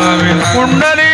कुंडली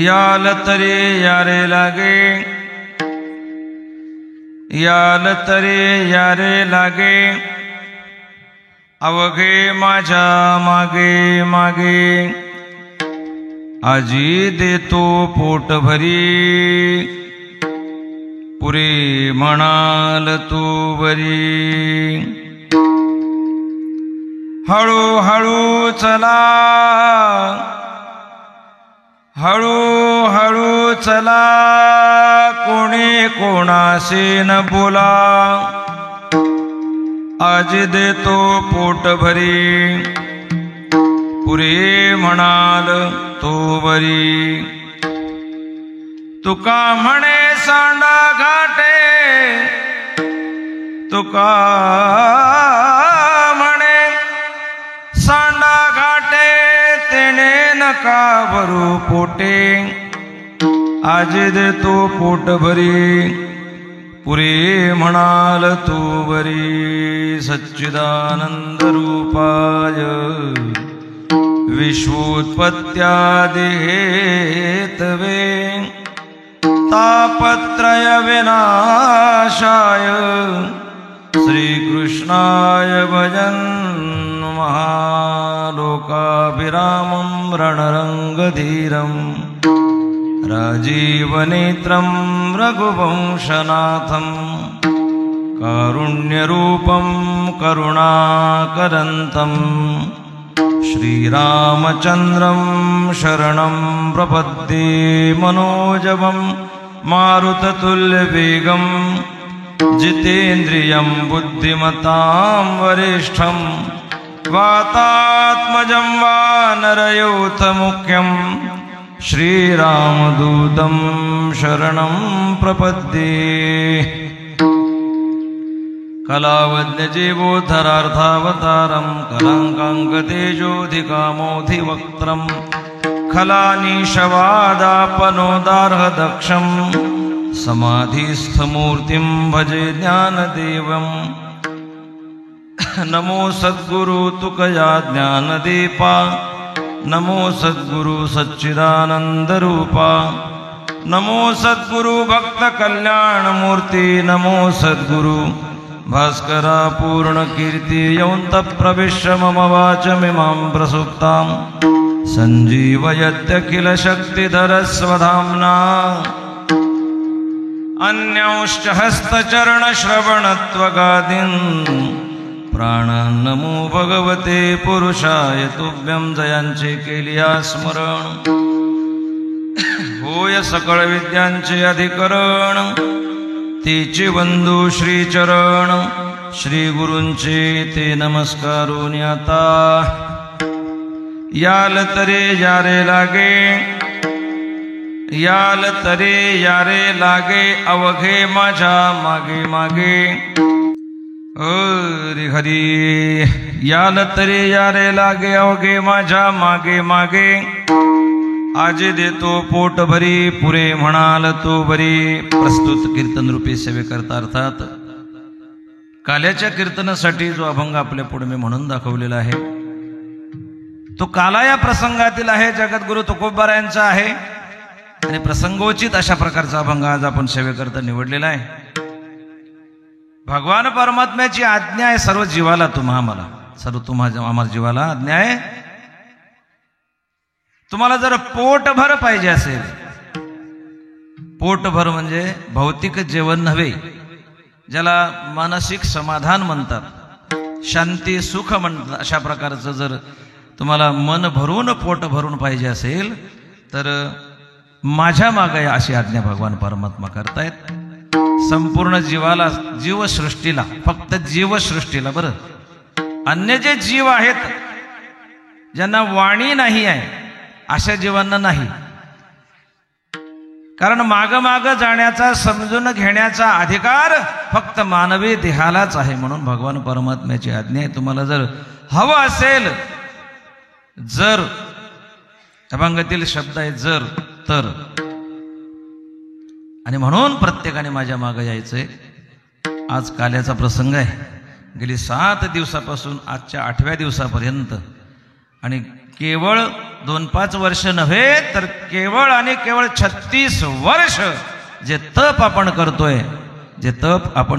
याल तरी यारे लागे, याल तरी यारे लागे, अवघे माझ्या मागे मागे, आजी देतो पोट भरी, पुरे म्हणाल तू बरी. हळू हळू चला, हळू हळू चला, कोणी कोणाशी न बोला, आज देतो पोट भरी, पुरे म्हणाल तो बरी. तुका म्हणे सांडा घाटे, तुका म्हणे सांडा घाटे, तेने नका भरू पोटे, आज देतो पोट भरी, पुरे म्हणाल तू बरी. सच्चिदानंद रूपाय विश्वोत्पत्त्यादि हेतवे, तापत्रय विनाशाय, श्रीकृष्णाय भजन महालोकाभिरामं रणरंगधीरं, राजीवनेत्रं रघुवंशनाथं, कारुण्यरूपं करुणाकरन्तं, श्रीरामचन्द्रं शरणं प्रपद्ये. मनोजवं मारुततुल्यवेगं, जितेन्द्रियं बुद्धिमतां वरिष्ठं, वातात्मजं वानरयूथमुख्यं, श्रीरामदूतं शरणं प्रपद्ये. कलावद्यजीवोद्धरार्थावतारं, कलाङ्काङ्कतेजोऽधिकामोऽधिवक्त्रं, खलानीशवादापनोदार्हदक्षं, समाधिस्थमूर्तिं भजे ज्ञानदेवं. नमो सद्गुरु तुकया ज्ञानदीपा, नमो सद्गुरु सच्चिदानंदरूपा, नमो सद्गुरु भक्त कल्याणमूर्ती, नमो सद्गुरु भास्करा पूर्ण कीर्ति. यौन्त प्रविश्य मम वाचमिमां प्रसुप्तां, संजीवयत्यखिल शक्तिधर स्वधाम्ना, अन्यांश्च हस्तचरण श्रवणत्वगादीन्, प्राणान् नमो भगवते पुरुषाय तुभ्यं. जयांचे केलिया स्मरण, होय सकळ विद्यांचे अधिकरण, तीचे वंदू श्रीचरण, श्री गुरूंचे ते नमस्कारून आता. याल तरे यारे लागे, याल तरे यारे लागे, अवघे माझ्या मागे मागे, हरी हरी. याल तरे यारे लागे, अवघे माझ्या मागे मागे, आज देतो पोट भरी, पुरे म्हणाल तो बरी. प्रस्तुत कीर्तन रूपी सेवेकरता अर्थात काल्याच्या कीर्तनासाठी जो अभंग आपल्या पुढे मी म्हणून दाखवलेला आहे, तो काला या प्रसंगातील आहे, जगद्गुरु तुकोबारायांचा आहे आणि प्रसंगोचित अशा प्रकारचा अभंग आज आपण सेवेकरता निवडलेला आहे. भगवान परमात्म्याची आज्ञा आहे सर्व जीवाला, तुम्हाला सर्व आम्हाला जीवाला आज्ञा आहे. तुम्हाला जर पोटभर पाहिजे असेल, पोटभर म्हणजे भौतिक जेवण नव्हे, ज्याला मानसिक समाधान म्हणतात, शांती सुख म्हणतात, अशा प्रकारचं जर तुम्हाला मन भरून पोट भरून पाहिजे असेल तर माझ्या मागे अशी आज्ञा भगवान परमात्मा करतायत. संपूर्ण जीवाला, जीवसृष्टीला, फक्त जीवसृष्टीला, बरं अन्य जे जीव आहेत ज्यांना वाणी नाही आहे अशा जीवांना नाही. कारण माग माग जाण्याचा, समजून घेण्याचा अधिकार फक्त मानवी देहालाच आहे. म्हणून भगवान परमात्म्याची आज्ञा आहे, तुम्हाला जर हवं असेल, जर अभंगातील शब्द आहे जर तर, आणि म्हणून प्रत्येकाने माझ्या मागे यायचंय. आज काल्याचा प्रसंग आहे. गेली 7 दिवसापासून आजच्या 8व्या दिवसापर्यंत, आणि केवळ 2-5 वर्ष नव्हे तर केवळ आणि केवळ 36 वर्ष जे तप आपण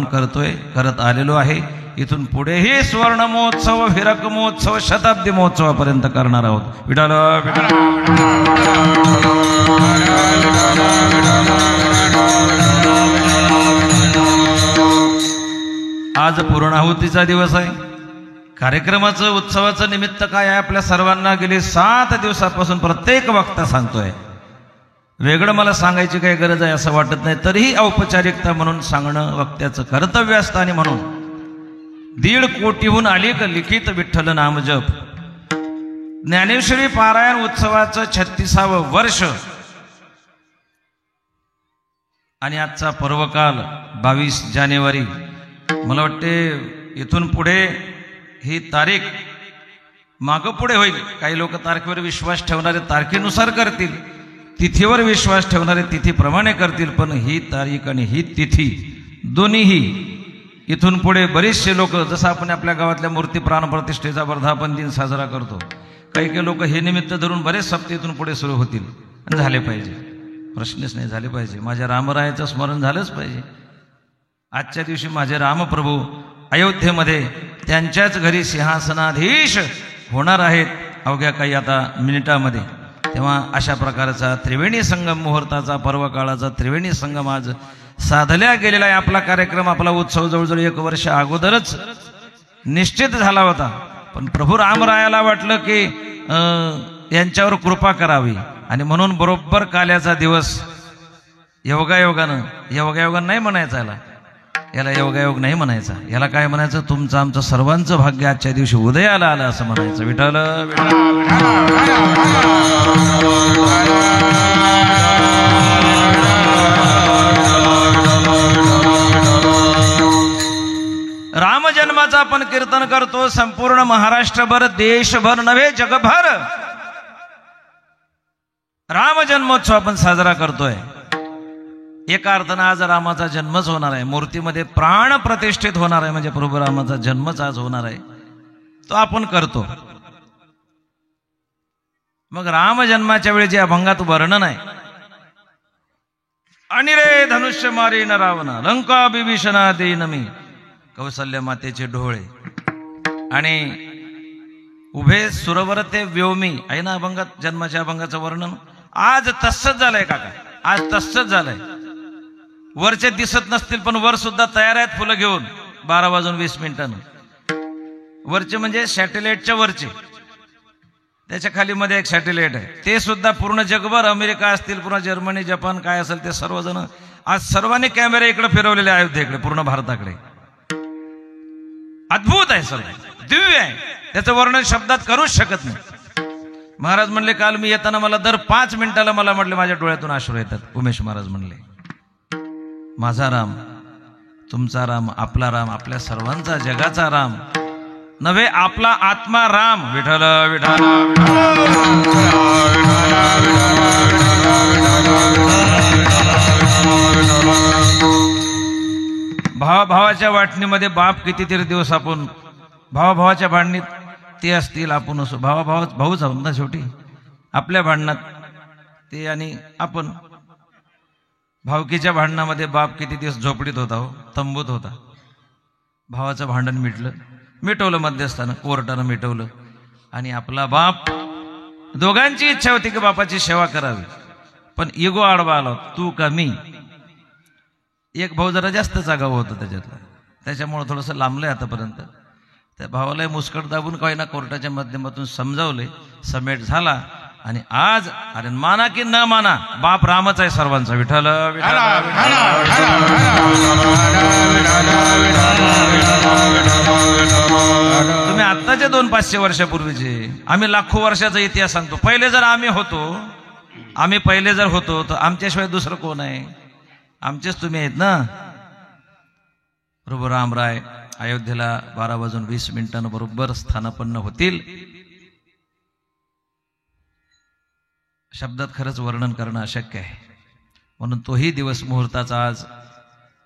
करतोय, करत आलेलो आहे. इथून पुढेही स्वर्ण महोत्सव, हिरक महोत्सव, शताब्दी महोत्सवापर्यंत करणार आहोत. विठाल आज पूर्णाहुतीचा दिवस आहे. कार्यक्रमाचं, उत्सवाचं निमित्त काय आहे आपल्या सर्वांना गेली 7 दिवसापासून प्रत्येक वक्ता सांगतोय. वेगळं मला सांगायची काही गरज आहे असं वाटत नाही, तरीही औपचारिकता म्हणून सांगणं वक्त्याचं कर्तव्य असतं. आणि म्हणून 1.5 कोटीहून अधिक लिखित विठ्ठल नामजप, ज्ञानेश्वरी पारायण उत्सवाचं 36वं वर्ष, आणि आजचा पर्वकाल 22 जानेवारी. मला वाटते इथून पुढे ही तारीख मागं पुढे होईल. काही लोक तारखेवर विश्वास ठेवणारे तारखेनुसार करतील, तिथीवर विश्वास ठेवणारे तिथीप्रमाणे करतील, पण ही तारीख आणि ही तिथी दोन्हीही इथून पुढे बरेचसे लोक, जसं आपण आपल्या गावातल्या मूर्ती प्राणप्रतिष्ठेचा वर्धापन दिन साजरा करतो, काही लोक हे निमित्त धरून बरेच सप्ते इथून पुढे सुरू होतील. आणि झाले पाहिजे, प्रश्नच नाही, झाले पाहिजे. माझ्या रामरायाचं स्मरण झालंच पाहिजे. आजच्या दिवशी माझे रामप्रभू अयोध्येमध्ये त्यांच्याच घरी सिंहासनाधीश होणार आहेत अवघ्या काही आता मिनिटामध्ये. तेव्हा अशा प्रकारचा त्रिवेणी संगम, मुहूर्ताचा, पर्वकाळाचा त्रिवेणी संगम आज साधल्या गेलेला आहे. आपला कार्यक्रम, आपला उत्सव जवळजवळ 1 वर्ष अगोदरच निश्चित झाला होता, पण प्रभू रामरायाला वाटलं की यांच्यावर कृपा करावी, आणि म्हणून बरोबर काल्याचा दिवस योगायोगानं नाही म्हणायचा, याला योगायोग नाही म्हणायचा, याला काय म्हणायचं, तुमचं आमचं सर्वांचं भाग्य आजच्या दिवशी उदयाला आलं असं म्हणायचं. विठ्ठल रामजन्माचं आपण कीर्तन करतो. संपूर्ण महाराष्ट्रभर, देशभर नव्हे जगभर रामजन्मोत्सव आपण साजरा करतोय. एका अर्थानं आज रामाचा जन्मच होणार आहे, मूर्तीमध्ये प्राण प्रतिष्ठित होणार आहे, म्हणजे प्रभू रामाचा जन्मच आज होणार आहे, तो आपण करतो. मग रामजन्माच्या वेळी जे अभंगात वर्णन आहे, आणि रे धनुष्य मारी न रावणा, लंका बिभीषणा देईन मी, कौसल्य मातेचे डोळे, आणि उभे सुरवर ते व्योमी आहे ना अभंगात, जन्माच्या अभंगाचं वर्णन. आज तसंच झालंय काका, आज तसंच झालंय. वरचे दिसत नसतील पण वर सुद्धा तयार आहेत फुलं घेऊन 12:20 वरचे म्हणजे सॅटेलाइटच्या वरचे, त्याच्या खाली मध्ये एक सॅटेलाइट आहे, ते सुद्धा पूर्ण जगभर, अमेरिका असतील, पूर्ण जर्मनी, जपान काय असेल ते सर्वजण आज सर्वांनी कॅमेरे इकडे फिरवलेले अयोध्येकडे, पूर्ण भारताकडे. अद्भुत आहे, सर्व दिव्य आहे, त्याचं वर्णन शब्दात करूच शकत नाही. महाराज म्हणले, काल मी येताना मला दर 5 मिनिटाला मला म्हटले माझ्या डोळ्यातून अश्रू येतात. उमेश महाराज म्हणले, माझा राम, तुमचा राम, आपला राम, आपल्या सर्वांचा, जगाचा राम नव्हे, आपला आत्मा राम. विठ्ठल विठ्ठल भावाभावाच्या वाटणीमध्ये बाप कितीतरी दिवस आपण, भावाभावाच्या भांडणीत ते असतील, आपण असो, भाऊच आहोत ना शेवटी. आपल्या भांडणात ते आणि आपण, भावकीच्या भांडणामध्ये बाप किती दिवस झोपडीत होता, हो, तंबूत होता. भावाचं भांडण मिटवलं मध्यस्थानं, कोर्टानं मिटवलं, आणि आपला बाप, दोघांची इच्छा होती की बापाची सेवा करावी, पण इगो आडवा आला, तू का मी. एक भाऊ जरा जास्तच आगाऊ होतं त्याच्यातला, त्याच्यामुळं थोडंसं लांबलंय आतापर्यंत. त्या भावालाही मुस्कट दाबून काही ना कोर्टाच्या माध्यमातून समजावले, समेट झाला. आणि आज अरे माना की न माना, बाप रामच आहे सर्वांचा. विठ्ठल तुम्ही आत्ताच्या 200-500 वर्षापूर्वीचे, आम्ही लाखो वर्षाचा इतिहास सांगतो. पहिले जर आम्ही पहिले जर होतो तर आमच्याशिवाय दुसरं कोण आहे? आमचेच तुम्ही आहेत ना. प्रभू रामराय अयोध्येला 12:20 बरोबर स्थानापन्न होतील. शब्दात खरंच वर्णन करणं अशक्य आहे. म्हणून तोही दिवस मुहूर्ताचा आज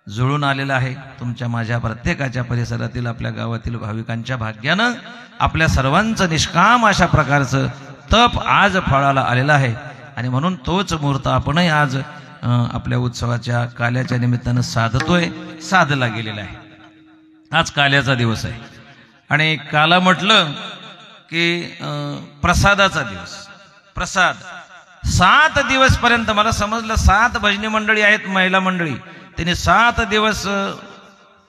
जुळून आलेला आहे. तुमच्या माझ्या प्रत्येकाच्या परिसरातील आपल्या गावातील भाविकांच्या भाग्यानं आपल्या सर्वांचं निष्काम अशा प्रकारचं तप आज फळाला आलेलं आहे. आणि म्हणून तोच मुहूर्त आपणही आज आपल्या उत्सवाच्या काल्याच्या निमित्तानं साधला गेलेला आहे. आज काल्याचा दिवस आहे. आणि काला म्हटलं की प्रसादाचा दिवस. प्रसाद 7 दिवस पर्यंत मला समजलं 7 भजनी मंडळी आहेत, महिला मंडळी, त्यांनी 7 दिवस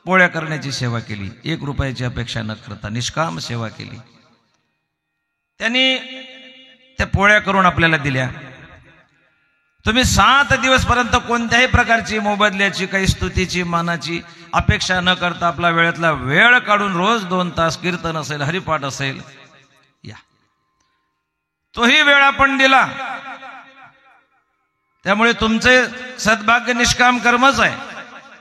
पोळ्या करण्याची सेवा केली. 1 रुपयाची अपेक्षा न करता निष्काम सेवा केली. त्यांनी त्या पोळ्या करून आपल्याला दिल्या. तुम्ही 7 दिवस पर्यंत कोणत्याही प्रकारची मोबदल्याची, काही स्तुतीची, मानाची अपेक्षा न करता आपला वेळातला वेळ काढून रोज 2 तास कीर्तन असेल, हरिपाठ असेल, या तोही वेळ आपण दिला. त्यामुळे तुमचे सद्भाग्य निष्काम कर्मच आहे.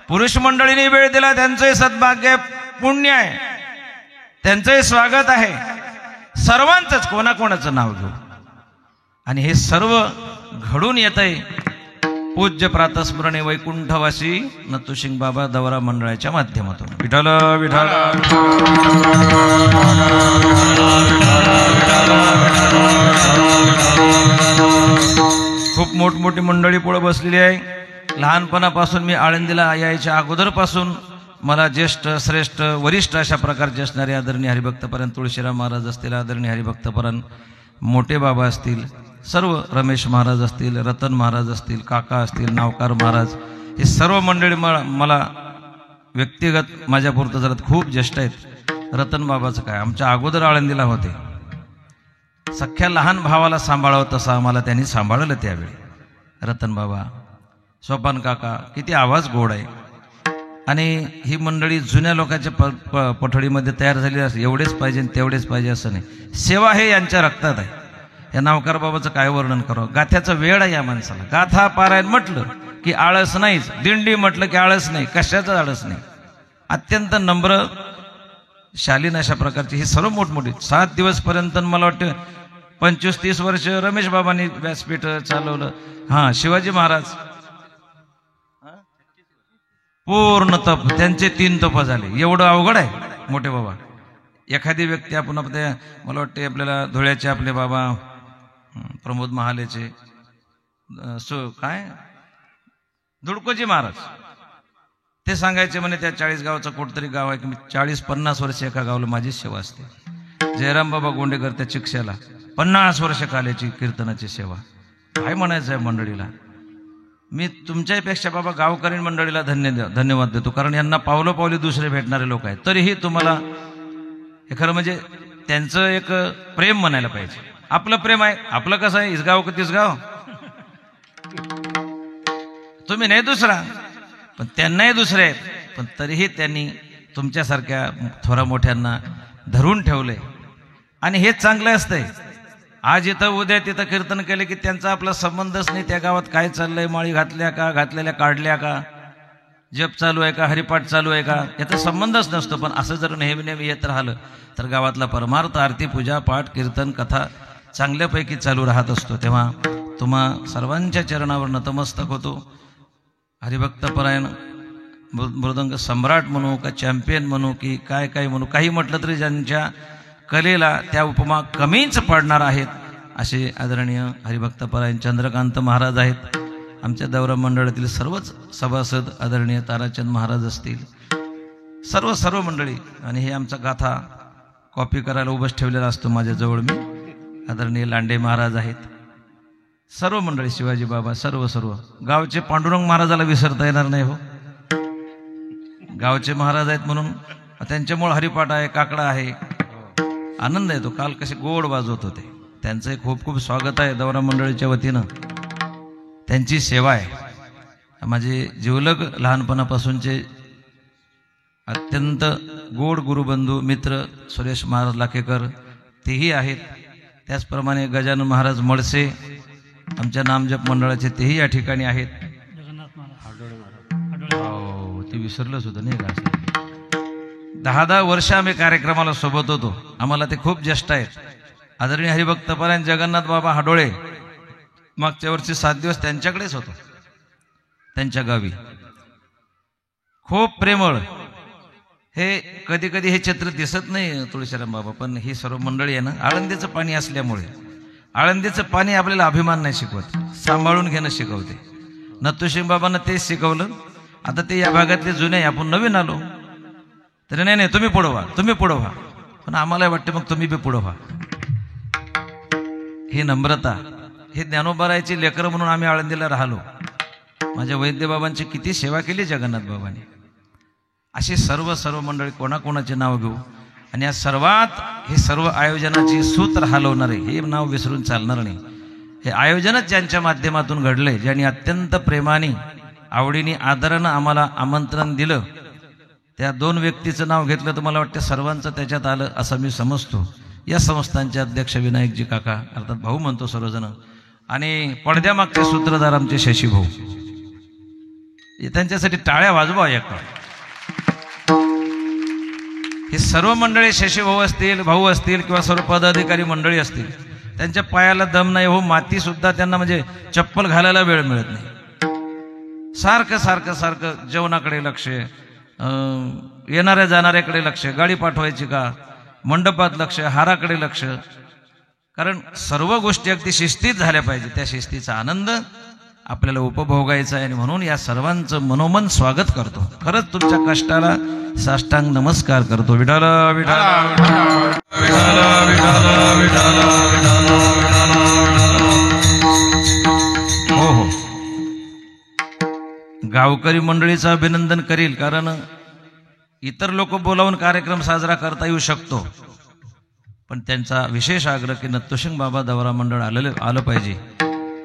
पुरुष मंडळीने वेळ दिला, त्यांचे सद्भाग्य पुण्य आहे, त्यांचंही स्वागत आहे. सर्वांचंच, कोणाकोणाचं नाव घेऊ. आणि हे सर्व घडून येतंय पूज्य प्रातस्मरणे वैकुंठवासी नतुसिंग बाबा दवरा मंडळाच्या माध्यमातून. विठ्ठल विठ्ठल खूप मोठमोठी मंडळी पुढे बसलेली आहे. लहानपणापासून मी आळंदीला यायच्या अगोदरपासून मला ज्येष्ठ, श्रेष्ठ, वरिष्ठ अशा प्रकारचे असणारे आदरणीय हरिभक्तपरायण तुळशीराम महाराज असतील, आदरणीय हरिभक्तपरायण मोठे बाबा असतील, सर्व रमेश महाराज असतील, रतन महाराज असतील, काका असतील, नावकार महाराज, हे सर्व मंडळी मला व्यक्तिगत माझ्यापुरतं जरा खूप ज्येष्ठ आहेत. रतन बाबाचं काय, आमच्या अगोदर आळंदीला होते. सख्या लहान भावाला सांभाळावं तसं आम्हाला त्यांनी सांभाळलं त्यावेळी. रतन बाबा, सोपान काका, किती आवाज गोड आहे. आणि ही मंडळी जुन्या लोकांच्या पठडीमध्ये तयार झाली असते. एवढेच पाहिजे तेवढेच पाहिजे असं नाही, सेवा हे यांच्या रक्तात आहे. या नावकार बाबाचं काय वर्णन करावं. गाथ्याचा वेळ आहे या माणसाला. गाथा पारायण म्हटलं की आळस नाहीच, दिंडी म्हटलं की आळस नाही, कशाचं आळस नाही. अत्यंत नम्र, शालीन अशा प्रकारची ही सर्व मोठमोठी 7 दिवस पर्यंत. मला वाटतं 25-30 वर्ष रमेश बाबांनी व्यासपीठ चालवलं. हां, शिवाजी महाराज पूर्ण तप, त्यांचे 3 तप झाले. एवढं अवघड आहे मोठे बाबा. एखादी व्यक्ती आपण आपल्या, मला वाटते आपल्याला धुळ्याचे आपले बाबा प्रमोद महालेचे काय धुडकोजी महाराज, ते सांगायचे म्हणे त्या 40 गावचं कुठतरी गाव आहे की मी 40-50 वर्ष एका गावाला माझी सेवा असते. जयराम बाबा गोंडेकर त्या चिक्षाला 50 वर्ष काल्याची कीर्तनाची सेवा. काय म्हणायचं आहे मंडळीला. मी तुमच्यापेक्षा बाबा गावकरी मंडळीला धन्यवाद देतो, कारण यांना पावलोपावली दुसरे भेटणारे लोक आहेत. तरीही तुम्हाला हे खरं म्हणजे त्यांचं एक प्रेम म्हणायला पाहिजे. आपलं प्रेम आहे, आपलं कसं आहे, इसगाव का तिसगाव, तुम्ही नाही दुसरा, पण त्यांनाही दुसरे आहेत. पण तरीही त्यांनी तुमच्यासारख्या थोरा मोठ्यांना धरून ठेवले. आणि हेच चांगलं असतंय. आज इथं उद्या तिथं कीर्तन केले की त्यांचा आपला संबंधच नाही. त्या गावात काय चाललंय, माळी घातल्या का, घातलेल्या काढल्या का, जप चालू आहे का, हरिपाठ चालू आहे का, याचा संबंधच नसतो. पण असं जर नेहमी नेहमी येत राहिलं तर गावातला परमार्थ, आरती, पूजा, पाठ, कीर्तन, कथा चांगल्यापैकी चालू राहत असतो. तेव्हा तुम्हा सर्वांच्या चरणावर नतमस्तक होतो. हरिभक्तपरायण मृदंग सम्राट म्हणू का चॅम्पियन म्हणू की काय काय म्हणू, काही म्हटलं तरी ज्यांच्या कलेला त्या उपमा कमीच पडणार आहेत असे आदरणीय हरिभक्तपरायण चंद्रकांत महाराज आहेत. आमच्या दौरा मंडळातील सर्वच सभासद आदरणीय ताराचंद महाराज असतील, सर्व मंडळी. आणि हे आमचा गाथा कॉपी करायला उभंच ठेवलेला असतो माझ्याजवळ मी. आदरणीय लांडे महाराज आहेत, सर्व मंडळी, शिवाजी बाबा, सर्व गावचे पांडुरंग महाराजाला विसरता येणार नाही हो. गावचे महाराज आहेत म्हणून त्यांच्यामुळे हरिपाठ आहे, काकडा आहे, आनंद आहे. तो काल कसे गोड वाजवत होते. त्यांचं खूप खूप स्वागत आहे दौरा मंडळीच्या वतीनं. त्यांची सेवा आहे. माझे जिवलग लहानपणापासूनचे अत्यंत गोड गुरुबंधू मित्र सुरेश महाराज लाखेकर तेही आहेत. त्याचप्रमाणे गजानन महाराज मळसे आमच्या नामजप मंडळाचे तेही या ठिकाणी आहेत. ते विसरलंच होतं नाही का. 10 वर्ष आम्ही कार्यक्रमाला सोबत होतो. आम्हाला ते खूप ज्येष्ठ आहेत. आदरणीय हरिभक्तपरायण जगन्नाथ बाबा हाडोळे मागच्या वर्षी 7 दिवस त्यांच्याकडेच होतो, त्यांच्या गावी. खूप प्रेमळ. हे कधी कधी हे चित्र दिसत नाही तुळशीराम बाबा, पण ही सर्व मंडळी आहे ना, आळंदीचं पाणी असल्यामुळे आळंदीचं पाणी आपल्याला अभिमान नाही शिकवत, सांभाळून घेणं शिकवते. नत्तूसिंग बाबांना तेच शिकवलं. आता ते या भागातले जुने, आपण नवीन आलो तरी नाही नाही तुम्ही पुढं व्हा, तुम्ही पुढं व्हा. पण आम्हाला वाटते मग तुम्ही बी पुढं व्हा. ही नम्रता, हे ज्ञानोबारायची लेकरं म्हणून आम्ही आळंदीला राहिलो. माझ्या वैद्यबाबांची किती सेवा केली जगन्नाथ बाबांनी. अशी सर्व मंडळी कोणाकोणाचे नाव घेऊ. आणि या सर्वात हे सर्व आयोजनाची सूत्र हलवणारे, हे नाव विसरून चालणार नाही. हे आयोजनच ज्यांच्या माध्यमातून घडले, ज्यांनी अत्यंत प्रेमाने आवडीने आदरानं आम्हाला आमंत्रण दिलं, त्या 2 व्यक्तीचं नाव घेतलं तर मला वाटतं सर्वांचं त्याच्यात आलं असं मी समजतो. या संस्थांचे अध्यक्ष विनायकजी काका, अर्थात भाऊ म्हणतो सर्वजण, आणि पडद्यामागचे सूत्रधार आमचे शशी भाऊ. त्यांच्यासाठी टाळ्या वाजवा एक. हे सर्व मंडळी, शशी भाऊ असतील, भाऊ असतील किंवा सर्व पदाधिकारी मंडळी असतील, त्यांच्या पायाला दम नाही हो. माती सुद्धा त्यांना म्हणजे चप्पल घालायला वेळ मिळत नाही. सारखं सारखं सारखं जेवणाकडे लक्ष, येणाऱ्या जाणाऱ्याकडे लक्ष, गाडी पाठवायची का, मंडपात लक्ष, हाराकडे लक्ष. कारण सर्व गोष्टी अगदी शिस्तीत झाल्या पाहिजे. त्या शिस्तीचा आनंद आपल्याला उपभोगायचा आहे. आणि म्हणून या सर्वांचं मनोमन स्वागत करतो. खरंच तुमच्या कष्टाला साष्टांग नमस्कार करतो. विठाल विठाल विठाल विठाल विठाल विठाल. हो हो, गावकरी मंडळीचं अभिनंदन करील, कारण इतर लोक बोलावून कार्यक्रम साजरा करता येऊ शकतो, पण त्यांचा विशेष आग्रह की नत्तूसिंग बाबा दौरा मंडळ आलं पाहिजे.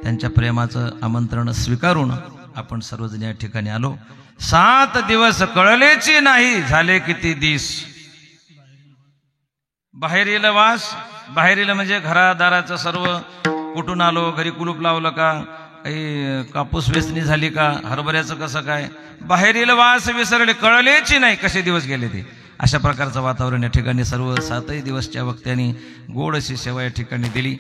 त्यांच्या प्रेमाचं आमंत्रण स्वीकारून आपण सर्वजण या ठिकाणी आलो. 7 दिवस कळलेची नाही झाले किती दिस. बाहेरील वास, बाहेरील म्हणजे घरादाराचं सर्व, कुठून आलो, घरी कुलूप लावलं का, काही कापूस वेचणी झाली का, हरभऱ्याचं कसं काय, बाहेरील वास विसरले, कळलेची नाही कसे दिवस गेले ते. अशा प्रकारचं वातावरण या ठिकाणी सर्व 7 दिवसच्या वक्त्यांनी गोड अशी सेवा या ठिकाणी दिली.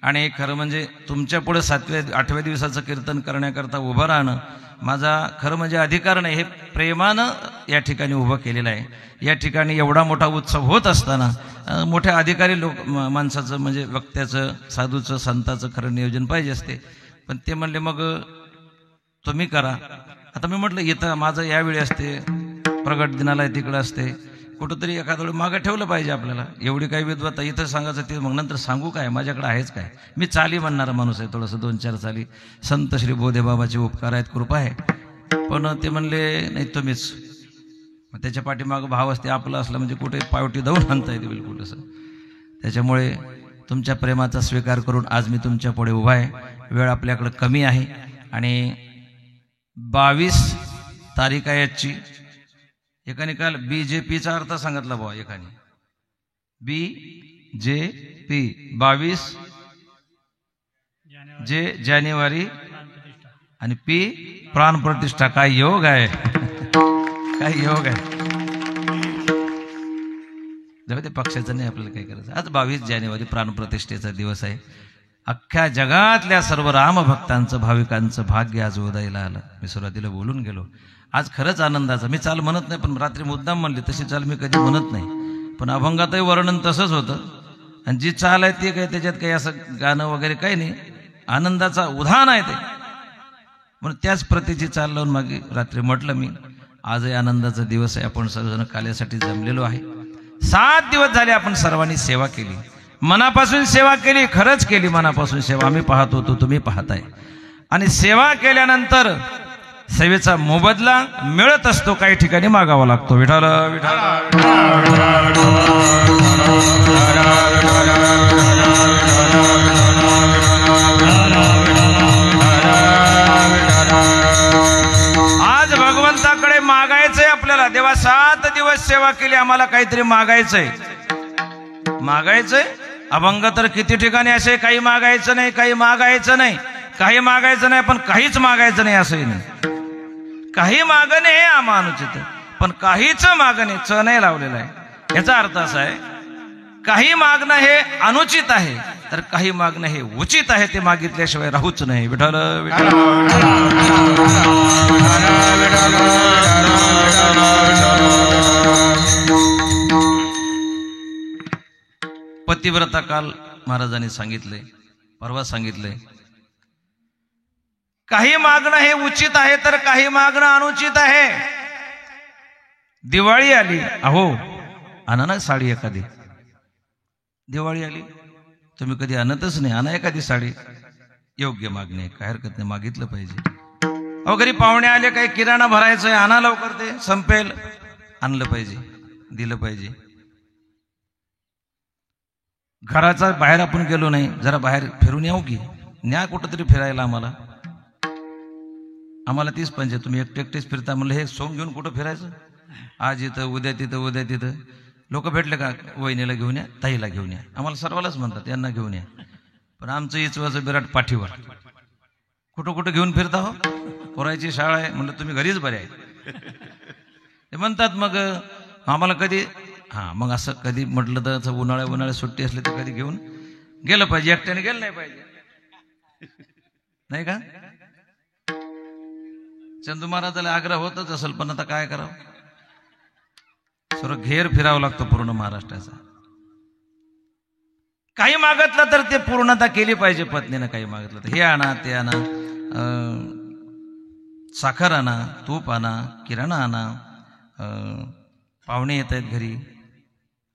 आणि खरं म्हणजे तुमच्या पुढे 7व्या-8व्या दिवसाचं कीर्तन करण्याकरता उभं राहणं माझा खरं म्हणजे अधिकार नाही. हे प्रेमानं या ठिकाणी उभं केलेलं आहे. या ठिकाणी एवढा मोठा उत्सव होत असताना मोठ्या अधिकारी माणसाचं म्हणजे वक्त्याचं, साधूचं, संताचं खरं नियोजन पाहिजे असते. पण ते म्हणले मग तुम्ही करा. आता मी म्हटलं इथं माझं यावेळी असते, प्रगट दिनाला तिकडं असते, कुठंतरी एखादं मागं ठेवलं पाहिजे आपल्याला. एवढी काही विद्वत्ता इथं सांगायचं ते मग नंतर सांगू काय, माझ्याकडे आहेच काय. मी चाली म्हणणारा माणूस आहे, थोडंसं 2-4 चाली. संत श्री बोधेबाबाचे उपकार आहेत, कृपा आहे. पण ते म्हणले नाही तुम्हीच. मग त्याच्या पाठीमागं भाव असते, आपलं असलं म्हणजे कुठे पावटी जाऊन आणता येते बिलकुल असं. त्याच्यामुळे तुमच्या प्रेमाचा स्वीकार करून आज मी तुमच्या पुढे उभा आहे. वेळ आपल्याकडे कमी आहे आणि 22 तारीख आहे याची. एकाने काल BJPचा अर्थ सांगितला बुवा, एकाने BJP 22 जानेवारी आणि P प्राणप्रतिष्ठा. काय योग आहे, काय योग आहे. ते पक्षाचं नाही, आपल्याला काय करायचं. आज 22 जानेवारी प्राणप्रतिष्ठेचा दिवस आहे. अख्ख्या जगातल्या सर्व रामभक्तांचं, भाविकांचं भाग्य आज उदयाला आलं. मी सुरुवातीला बोलून गेलो. आज खरंच आनंदाचा. मी चाल म्हणत नाही, पण रात्री मुद्दाम म्हणली, तशी चाल मी कधी म्हणत नाही. पण अभंगातही वर्णन तसंच होतं. आणि जी चाल आहे ती काही त्याच्यात काही असं गाणं वगैरे काही नाही, आनंदाचा उधाण आहे ते. म्हणून त्याच प्रतीची चाल लावून मागे रात्री म्हटलं मी, आजही आनंदाचा दिवस आहे. आपण सर्वजण काल्यासाठी जमलेलो आहे. 7 दिवस झाले आपण सर्वांनी सेवा केली, मनापासून सेवा केली, खरंच केली मनापासून सेवा. आम्ही पाहत होतो, तुम्ही पाहताय. आणि सेवा केल्यानंतर सेवेचा मोबदला मिळत असतो, काही ठिकाणी मागावा लागतो. विठ्ठल विठ्ठल. आज भगवंताकडे मागायचंय आपल्याला. देवा 7 दिवस सेवा केली, आम्हाला काहीतरी मागायचंय. मागायचंय अभंग तर किती ठिकाणी असे, काही मागायचं नाही, काही मागायचं नाही, काही मागायचं नाही, पण काहीच मागायचं नाही असंही नाही. काही मागणे हे अमानुचित, पण काहीच मागणे च नाही लावलेला आहे. याचा अर्थ असा आहे, काही मागणं हे अनुचित आहे, तर काही मागणं हे उचित आहे. ते मागितल्याशिवाय राहूच नाही. विठ्ठल विठ्ठल. पतिव्रता काल महाराजांनी सांगितले, परवा सांगितले, काही मागणं हे उचित आहे, तर काही मागणं अनुचित आहे. दिवाळी आली, अहो आणा ना साडी एखादी. दिवाळी आली, तुम्ही कधी आणतच नाही, आणा एखादी साडी. योग्य मागणी आहे, काय हरकत नाही, मागितलं पाहिजे. अहो घरी पाहुणे आले, काही किराणा भरायचं आहे, आणा लवकर, ते संपेल. आणलं पाहिजे, दिलं पाहिजे. घराचा बाहेर आपण गेलो नाही, जरा बाहेर फिरून येऊ की, न्या कुठंतरी फिरायला. आम्हाला तीच पंचायत, तुम्ही एकटेच फिरता. म्हणलं हे सोंग घेऊन कुठं फिरायचं, आज इथं उद्या तिथं उद्या तिथं. लोक भेटले का, वहिनीला घेऊन या, ताईला घेऊन या, आम्हाला सर्वालाच म्हणतात यांना घेऊन या. पण आमचं इचवाचं बिराट पाठीवर. कुठं कुठं घेऊन फिरता हो, पोरायची शाळा आहे. म्हणलं तुम्ही घरीच बरे आहे. ते म्हणतात मग आम्हाला कधी, हां मग असं कधी म्हटलं तर उन्हाळ्या सुट्टी असली तर कधी घेऊन गेलं पाहिजे, एकट्याने गेलं नाही पाहिजे, नाही का. चंदू महाराजाला आग्रह होतच असेल, पण आता काय करावं, सर्व घेर फिरावं लागतं पूर्ण महाराष्ट्राचा. काही मागितलं तर ते पूर्णता केली पाहिजे पत्नीनं. काही मागितलं तर हे आणा, ते आणा, साखर आणा, तूप आणा, किराणा आणा, पाहुणे येत आहेत घरी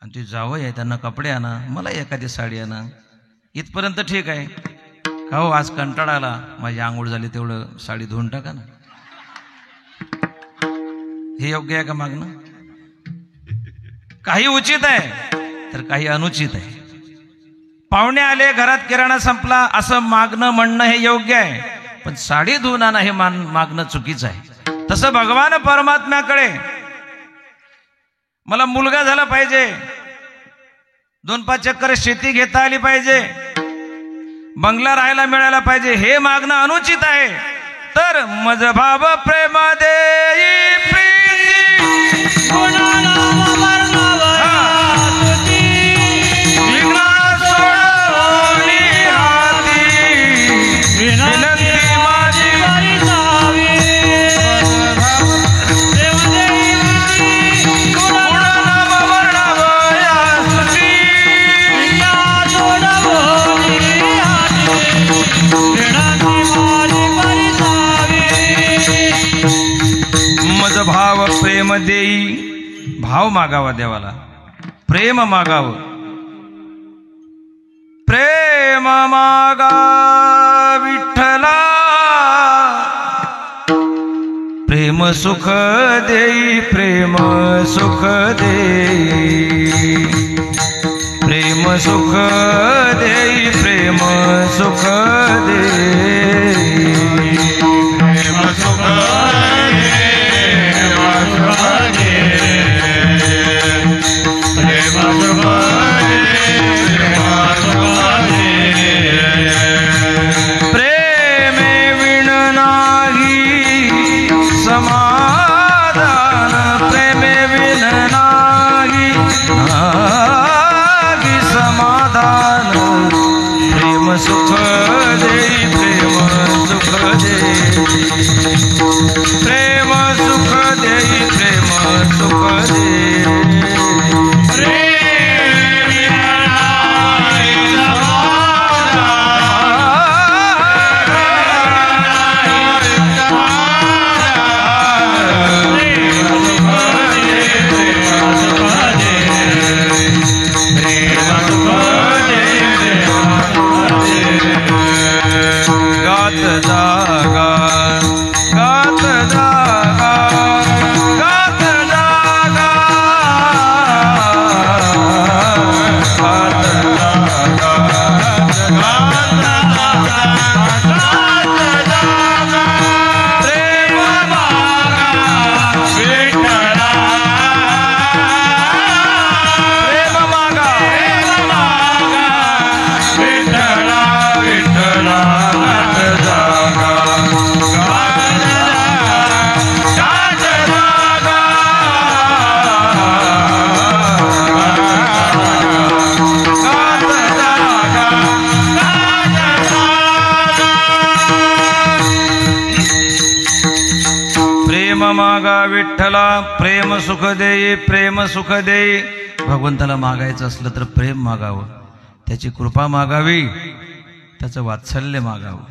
आणि ते जावई आहे, त्यांना कपडे आणा, मला एखादी साडी आणा. इथपर्यंत ठीक आहे का हो. आज कंटाळा आला, माझी आंघोळ झाली, तेवढं साडी धुवून टाका ना. हे योग्य आहे का मागणं. काही उचित आहे तर काही अनुचित आहे. पाहुणे आले, घरात किराणा संपला, असं मागणं म्हणणं हे योग्य आहे, पण साडी धुवून आणा हे मागणं चुकीचं आहे. तसं भगवान परमात्म्याकडे मला मुलगा झाला पाहिजे, 2-5 चक्कर शेती घेता आली पाहिजे, बंगला राहायला मिळायला पाहिजे, हे मागणं अनुचित आहे. तर मज भाव प्रेम देई प्रीती कोणाला भाव प्रेम देई. भाव मागावा देवाला, प्रेम मागावं. प्रेम मागा विठ्ठला, प्रेम सुख देई, प्रेम सुख देई, प्रेम सुख देई, प्रेम सुख देई, प्रेम सुख सुख देई, प्रेम सुख देई, प्रेम सुख देई, प्रेम सुख देई. गात जागा गात सुख देई, प्रेम सुख देई. भगवंताला मागायचं असलं तर प्रेम मागावं, त्याची कृपा मागावी, त्याचं वात्सल्य मागावं.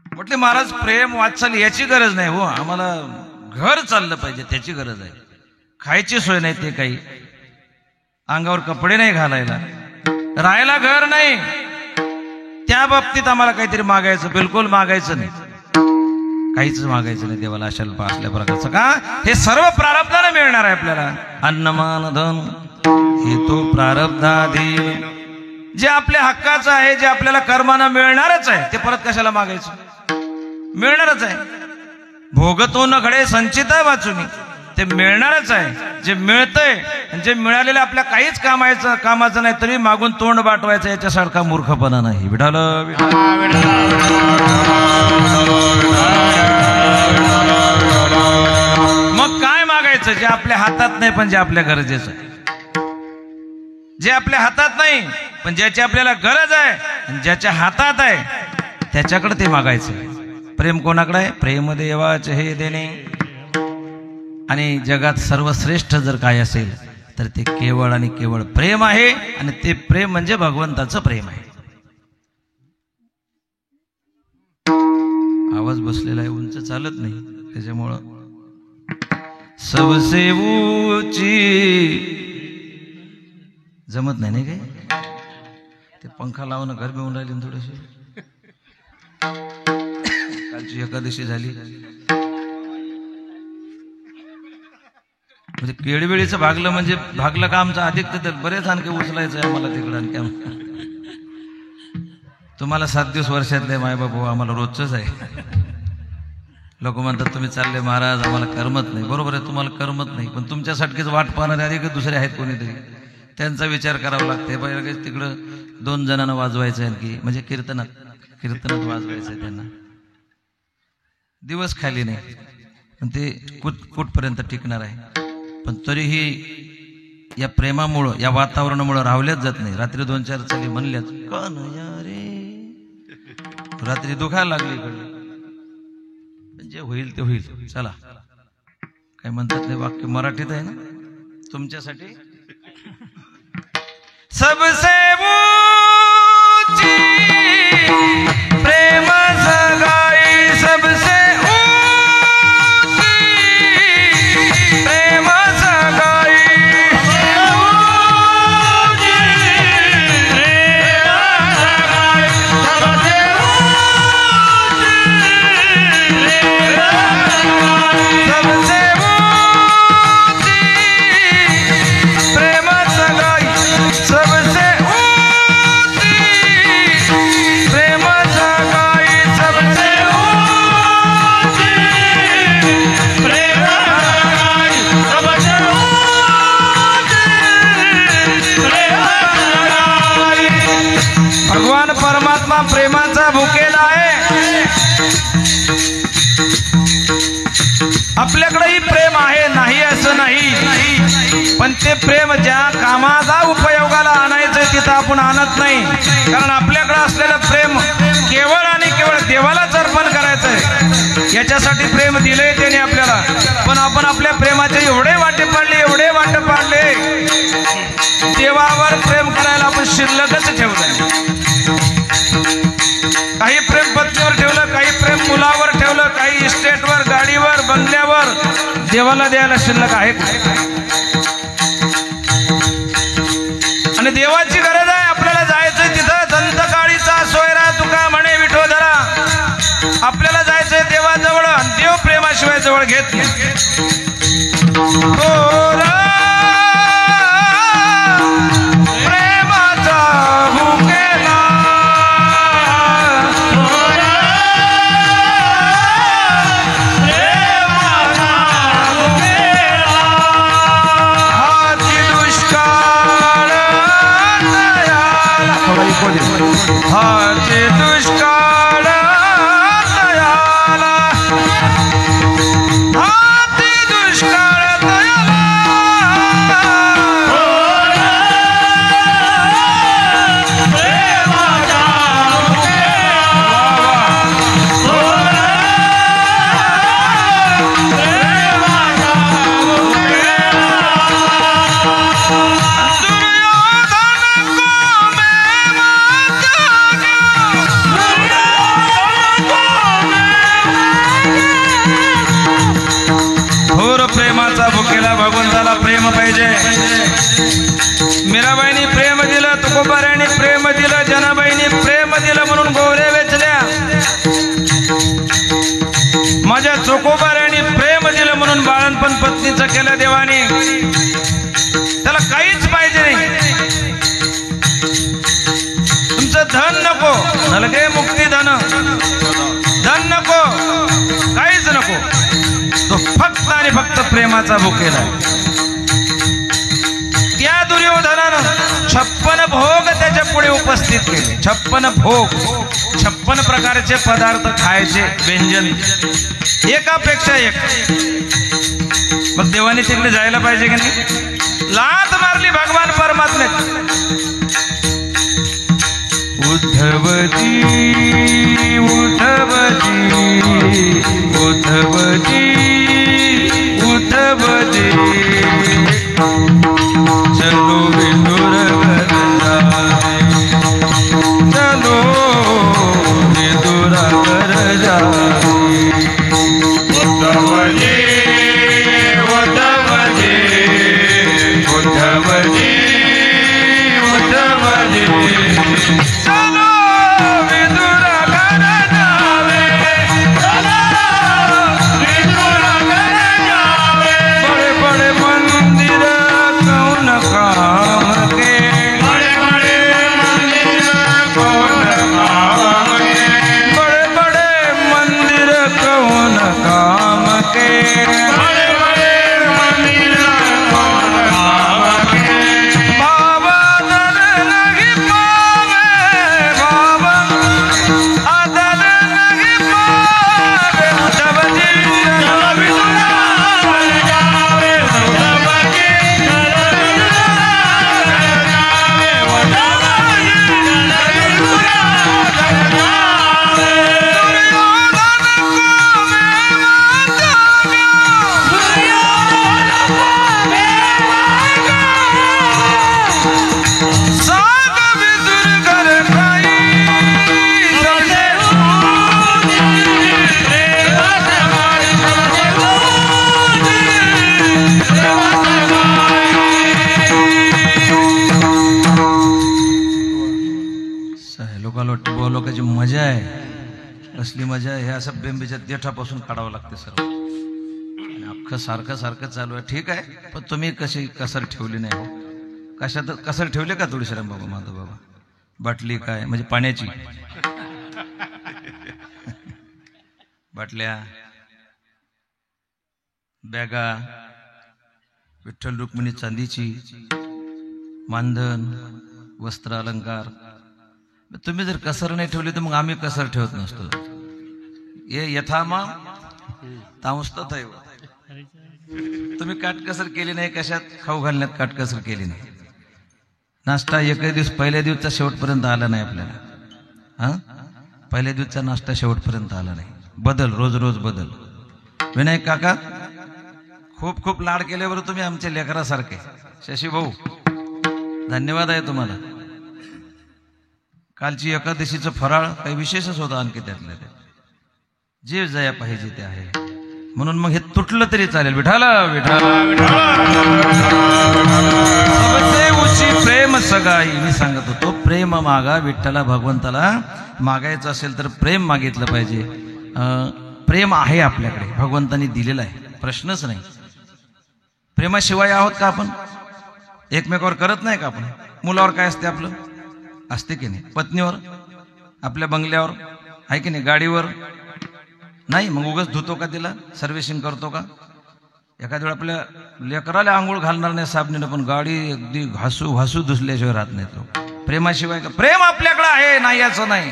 म्हटले महाराज प्रेम वात्सल्य याची गरज नाही हो, आम्हाला घर चाललं पाहिजे त्याची गरज आहे. खायची सोय नाही ते काही, अंगावर कपडे नाही घालायला, राहायला घर नाही, त्या बाबतीत आम्हाला काहीतरी मागायचं, बिलकुल मागायचं नाही, काहीच मागायचं नाही देवाला अशा असल्या प्रकारचं. का? हे सर्व प्रारब्धाने मिळणार आहे आपल्याला. अन्नमान धन हे तो प्रारब्धाधीन, जे आपल्या हक्काचं आहे, जे आपल्याला कर्मानं मिळणारच आहे, ते परत कशाला मागायचं, मिळणारच आहे. भोगतो न घडे संचित वाचुनी, ते मिळणारच आहे. जे मिळतंय, जे मिळालेलं आपल्या काहीच कामाचं नाही, तरी मागून तोंड बाटवायचं, याच्यासारखा मूर्खपणा नाही. विठाल मग काय मागायचं? जे आपल्या हातात नाही पण जे आपल्या गरजेचं आहे, जे आपल्या हातात नाही पण ज्याची आपल्याला गरज आहे, ज्याच्या हातात आहे त्याच्याकडे ते मागायचं. प्रेम कोणाकडे आहे? प्रेम देवाचे हे देणे. आणि जगात सर्वश्रेष्ठ जर काय असेल तर ते केवळ आणि केवळ प्रेम आहे, आणि ते प्रेम म्हणजे भगवंताचं प्रेम आहे. आवाज बसलेला आहे, उंच चालत नाही, त्याच्यामुळं सबसे ऊंची जमत नाही काय. ते पंखा लावणं गरमी होऊन राहिली थोडीशी. कालची एकादशी झाली, म्हणजे केळवेळीचं भागलं म्हणजे भागलं का आमचं अधिक, तर बरेच आणखी उचलायचं आहे आम्हाला तिकडं. आणखी तुम्हाला 7 दिवस वर्षातले मायबापू, आम्हाला रोजच आहे. लोक म्हणतात तुम्ही चालले महाराज, आम्हाला करमत नाही. बरोबर आहे, तुम्हाला करमत नाही, पण तुमच्यासाठीच वाट पाहणारे अधिक दुसरे आहेत कोणीतरी, त्यांचा विचार करावा लागते. पहिले तिकडं 2 जणांना वाजवायचं आहे आणखी, म्हणजे कीर्तनात वाजवायचं आहे त्यांना. दिवस खाली नाही, पण ते कुठपर्यंत टिकणार आहे. पण तरीही या प्रेमामुळं, या वातावरणामुळं राहल्याच जात नाही. रात्री 2-4 चाली म्हणल्याच कन्हैया रे, रात्री दुखायला लागली इकडे. जे होईल ते होईल, चला. काय म्हणतात ते वाक्य मराठीत आहे ना तुमच्यासाठी. सबसे ऊंची प्रेम सगाई, सबसे परमात्मा प्रेमाचा भुकेला आहे. आपल्याकडेही प्रेम आहे, नाही असं नाही, पण ते प्रेम ज्या कामाचा उपयोगाला आणायचं तिथं आपण आणत नाही. कारण आपल्याकडे असलेलं प्रेम केवळ आणि केवळ देवालाच अर्पण करायचंय, याच्यासाठी प्रेम दिलंय त्याने आपल्याला. पण आपण आपल्या प्रेमाचे एवढे वाटे पाडले, देवावर प्रेम करायला आपण शिल्लकच ठेवलंय. काही प्रेम पत्नीवर ठेवलं, काही प्रेम मुलावर ठेवलं, काही इस्टेटवर, गाडीवर, बंगल्यावर. देवाला द्यायला शिल्लक आहे. आणि देवाची गरज आहे, आपल्याला जायचंय तिथं. दंत काळीचा सोयरा तुका म्हणे विठोदरा. आपल्याला जायचंय देवाजवळ, आणि देव प्रेमाशिवाय जवळ घेत नाही. हाचे दुष्काळ दयाला, हाती दुष्काळ दयाला. केला भगवंताला प्रेम पाहिजे. मीराबाईंनी प्रेम दिलं, तुकोबारायांनी प्रेम दिलं, जनाबाईंनी प्रेम दिलं म्हणून गोवऱ्या वेचल्या. माझ्या चोकोबारायांनी प्रेम दिलं म्हणून बाळणपण पत्नीचं केलं देवाने. त्याला काहीच पाहिजे नाही, तुमचं धन नको, नलगे मुक्ती धन, धन नको, काहीच नको. तो फक्त आणि फक्त प्रेमाचा भुकेला. त्या दुर्योधनानं 56 भोग त्याच्या पुढे उपस्थित केले. 56 भोग, 56 प्रकारचे पदार्थ खायचे, व्यंजन एकापेक्षा एक. मग देवाने तिकडे जायला पाहिजे की नाही? लात मारली भगवान परमात्म्यात. उद्धवजी उद्धवजी उद्धवजी उद्धवजी चलो विदुर घर जावे, चलो विदुर घर जावे. उद्धवजी उद्धवजी उद्धवजी उद्धवजी चलो विदुर घर जावे, चलो विदुर घर जावे. बड़े बड़े मंदिर कौन काम के, बड़े बड़े मंदिर कौन काम के, बड़े बड़े मंदिर कौन काम के, बड़े बड़े मंदिर कौन काम के. बाबा दर नहीं पावे, बाबा आदर नहीं पावे. उद्धवजी चलो विदुर घर जावे, उद्धवजी चलो विदुर घर जावे, उद्धवजी चलो विदुर घर जावे. दुर्योधन को मेवा जाम्या, दुर्योधन को मेवा जाम्या. साग विदुर घर खाई, सबसे लोकांना वाटतं लोकांची मजा आहे, असली मजा आहे. हे असं बेंबीच्या देठापासून काढावं लागते सर्व. आणि अख्खं सारखं सारखं चालू आहे, ठीक आहे. पण तुम्ही कशी कसर ठेवली नाही हो? कशात कसर ठेवले का तुळशीराम बाबा, माधव बाबा? बाटली काय म्हणजे पाण्याची बाटल्या, बॅगा, विठ्ठल रुक्मिणी चांदीची, मानधन, वस्त्र अलंकार. तुम्ही जर कसर नाही ठेवली तर मग आम्ही कसर ठेवत नसतो. ये यथामा तांस्तत आहे. तुम्ही काटकसर केली नाही, कशात खाऊ घालण्यात काटकसर केली नाही. नाश्ता एकही दिवस पहिल्या दिवसचा शेवटपर्यंत आला नाही आपल्याला. हा, पहिल्या दिवसचा नाश्ता शेवटपर्यंत आला नाही. बदल, रोज रोज बदल. विनायक काका, खूप खूप लाड केल्यावर तुम्ही आमच्या लेकरासारखे. शशी भाऊ, धन्यवाद आहे तुम्हाला. कालची एकादशीचं फराळ काही विशेषच होतं. आणखी त्यातल्या ते जे जया पाहिजे ते आहे. म्हणून मग हे तुटलं तरी चालेल. विठाला विठाला सबसे उची प्रेम सगाई. मी सांगत होतो, प्रेम मागा. विठ्ठला भगवंताला मागायचं असेल तर प्रेम मागितलं पाहिजे. प्रेम आहे आपल्याकडे, भगवंतानी दिलेलं आहे, प्रश्नच नाही. प्रेमाशिवाय आहोत का आपण? एकमेकावर करत नाही का आपण? मुलावर काय असते आपलं? असते की नाही? पत्नीवर, आपल्या बंगल्यावर आहे की नाही? गाडीवर नाही. मग उगाच धुतो का तिला? सर्व्हिसिंग करतो का? एखाद्या वेळ आपल्या लेकराला आंघोळ घालणार नाही साबणीनं, पण गाडी अगदी घासू घासू धुसल्याशिवाय राहत नाही तो. प्रेमाशिवाय का? प्रेम आपल्याकडे आहे, नाही असं नाही.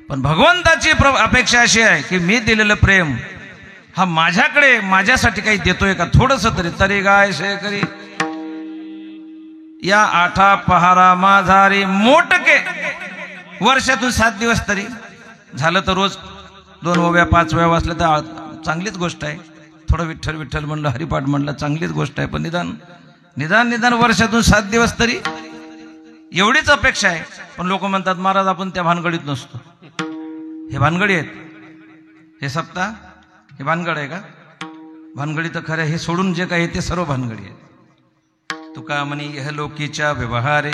पण भगवंताची अपेक्षा अशी आहे की मी दिलेलं प्रेम हा माझ्याकडे माझ्यासाठी काही देतोय का? थोडस तरी. तरी गाय शे करी या आठा पहारा माझारी मोटके. वर्षातून 7 दिवस तरी झालं तर रोज 2 ओव्या 5 वेळा वाचलं तर चांगलीच गोष्ट आहे. थोडं विठ्ठल विठ्ठल म्हणलं, हरिपाठ म्हणलं, चांगलीच गोष्ट आहे. पण निदान वर्षातून 7 दिवस तरी एवढीच अपेक्षा आहे. पण लोक म्हणतात महाराज आपण त्या भानगडीत नसतो. हे भानगडी आहेत, हे सप्ताह हे भानगड आहे का? भानगडी तर खरं, हे सोडून जे काही ते सर्व भानगडी आहे. तुका म्हणी इहलोकीच्या व्यवहारे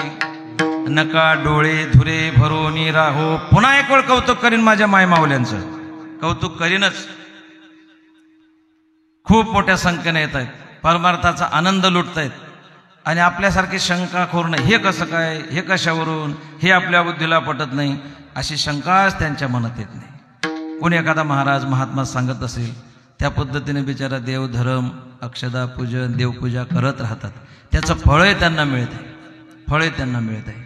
नका डोळे धुरे भरोनी राहो. पुन्हा एक वेळ कौतुक करीन माझ्या मायमावल्यांचं, कौतुक करीनच. खूप मोठ्या संख्येने येत आहेत, परमार्थाचा आनंद लुटतायत आणि आपल्यासारखी शंका खोर हे कसं काय, हे कशावरून, हे आपल्या बुद्धीला पटत नाही, अशी शंकाच त्यांच्या मनात येत नाही. कोणी एखादा महाराज महात्मा सांगत असेल त्या पद्धतीने बिचारा देव धर्म अक्षदा पूजन देवपूजा करत राहतात, त्याचं फळही त्यांना मिळत आहे, फळही त्यांना मिळत आहे.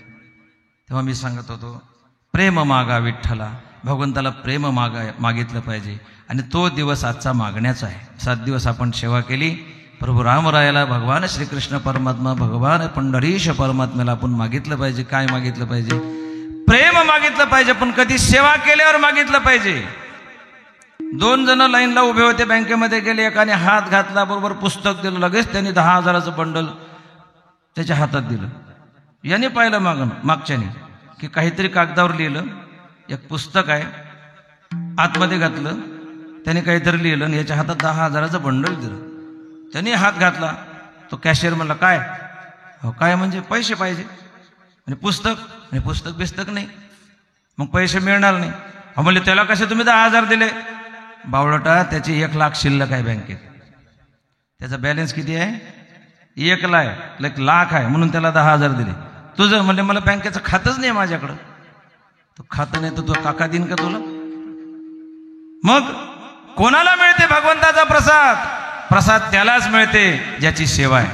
तेव्हा मी सांगत होतो, प्रेम मागा विठ्ठला, भगवंताला प्रेम मागितलं पाहिजे. आणि तो दिवस आजचा मागण्याचा आहे. 7 दिवस आपण सेवा केली. प्रभू रामरायाला, भगवान श्रीकृष्ण परमात्मा, भगवान पंढरीश परमात्म्याला आपण मागितलं पाहिजे. काय मागितलं पाहिजे? प्रेम मागितलं पाहिजे. पण कधी सेवा केल्यावर मागितलं पाहिजे. 2 जण लाईनला उभे होते, बँकेमध्ये गेले, एकाने हात घातला, बरोबर पुस्तक दिलं, लगेच त्यांनी 10,000चं बंडल त्याच्या हातात दिलं. याने पाहिलं मागच्याने की काहीतरी कागदावर लिहिलं, एक पुस्तक आहे, आतमध्ये घातलं, त्याने काहीतरी लिहिलं आणि याच्या हातात 10,000चं बंडल दिलं. त्याने हात घातला, तो कॅशियर म्हणला, काय? हो, काय म्हणजे पैसे पाहिजे. आणि पुस्तक बिस्तक नाही, मग पैसे मिळणार नाही. हो म्हणले, त्याला कसे तुम्ही 10,000 दिले? बावळटा, त्याची 1 लाख शिल्लक आहे बँकेत. त्याचा बॅलन्स किती आहे? 1 लाख आहे, म्हणून त्याला 10,000 दिले. तुझं म्हणजे मला बँकेचं खातंच नाही माझ्याकडं. तो खातं नाही तर तुझा काका देईन का तुला? मग कोणाला मिळते भगवंताचा प्रसाद? प्रसाद त्यालाच मिळते ज्याची सेवा आहे.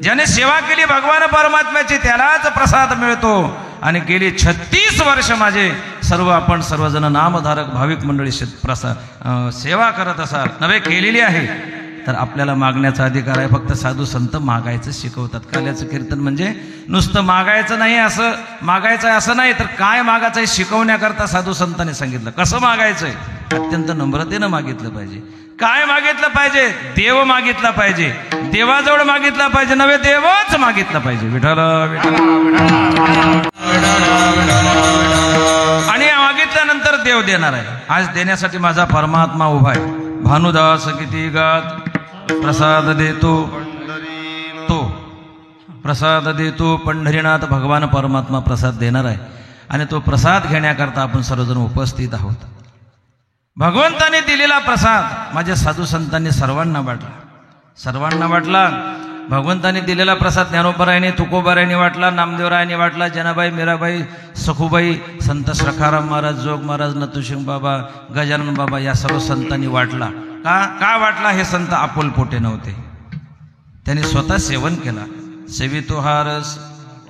ज्याने सेवा केली भगवान परमात्म्याची, त्यालाच प्रसाद मिळतो. आणि गेली 36 वर्ष माझे आपण सर्वजण नामधारक भाविक मंडळी सेवा करत असाल, नव्हे केलेली आहे, तर आपल्याला मागण्याचा अधिकार आहे. फक्त साधू संत मागायचं शिकवतात. काल्याचं कीर्तन म्हणजे नुसतं मागायचं नाही, असं मागायचं आहे असं नाही, तर काय मागायचं आहे शिकवण्याकरता साधू संतांनी सांगितलं. कसं मागायचंय? अत्यंत नम्रतेनं मागितलं पाहिजे. काय मागितलं पाहिजे? देव मागितला पाहिजे, देवाजवळ मागितला पाहिजे, नव्हे देवच मागितला पाहिजे. विठ्ठल आणि मागितल्यानंतर देव देणार आहे. आज देण्यासाठी माझा परमात्मा उभा आहे. भानुदास किती गात प्रसाद देतो, तो प्रसाद देतो पंढरीनाथ. भगवान परमात्मा प्रसाद देणार आहे आणि तो प्रसाद घेण्याकरता आपण सर्वजण उपस्थित आहोत. भगवंताने दिलेला प्रसाद माझ्या साधू संतांनी सर्वांना वाटला. भगवंताने दिलेला प्रसाद ज्ञानोबरायाने, तुकोबारायाने वाटला, नामदेवरायाने वाटला, जनाबाई, मीराबाई, सखुबाई, संत सखाराम महाराज, जोग महाराज, नथुसिंग बाबा, गजानन बाबा, या सर्व संतांनी वाटला. का वाटला? हे संत आपुलपोटे नव्हते, त्यांनी स्वतः सेवन केला. सेवितो हा रस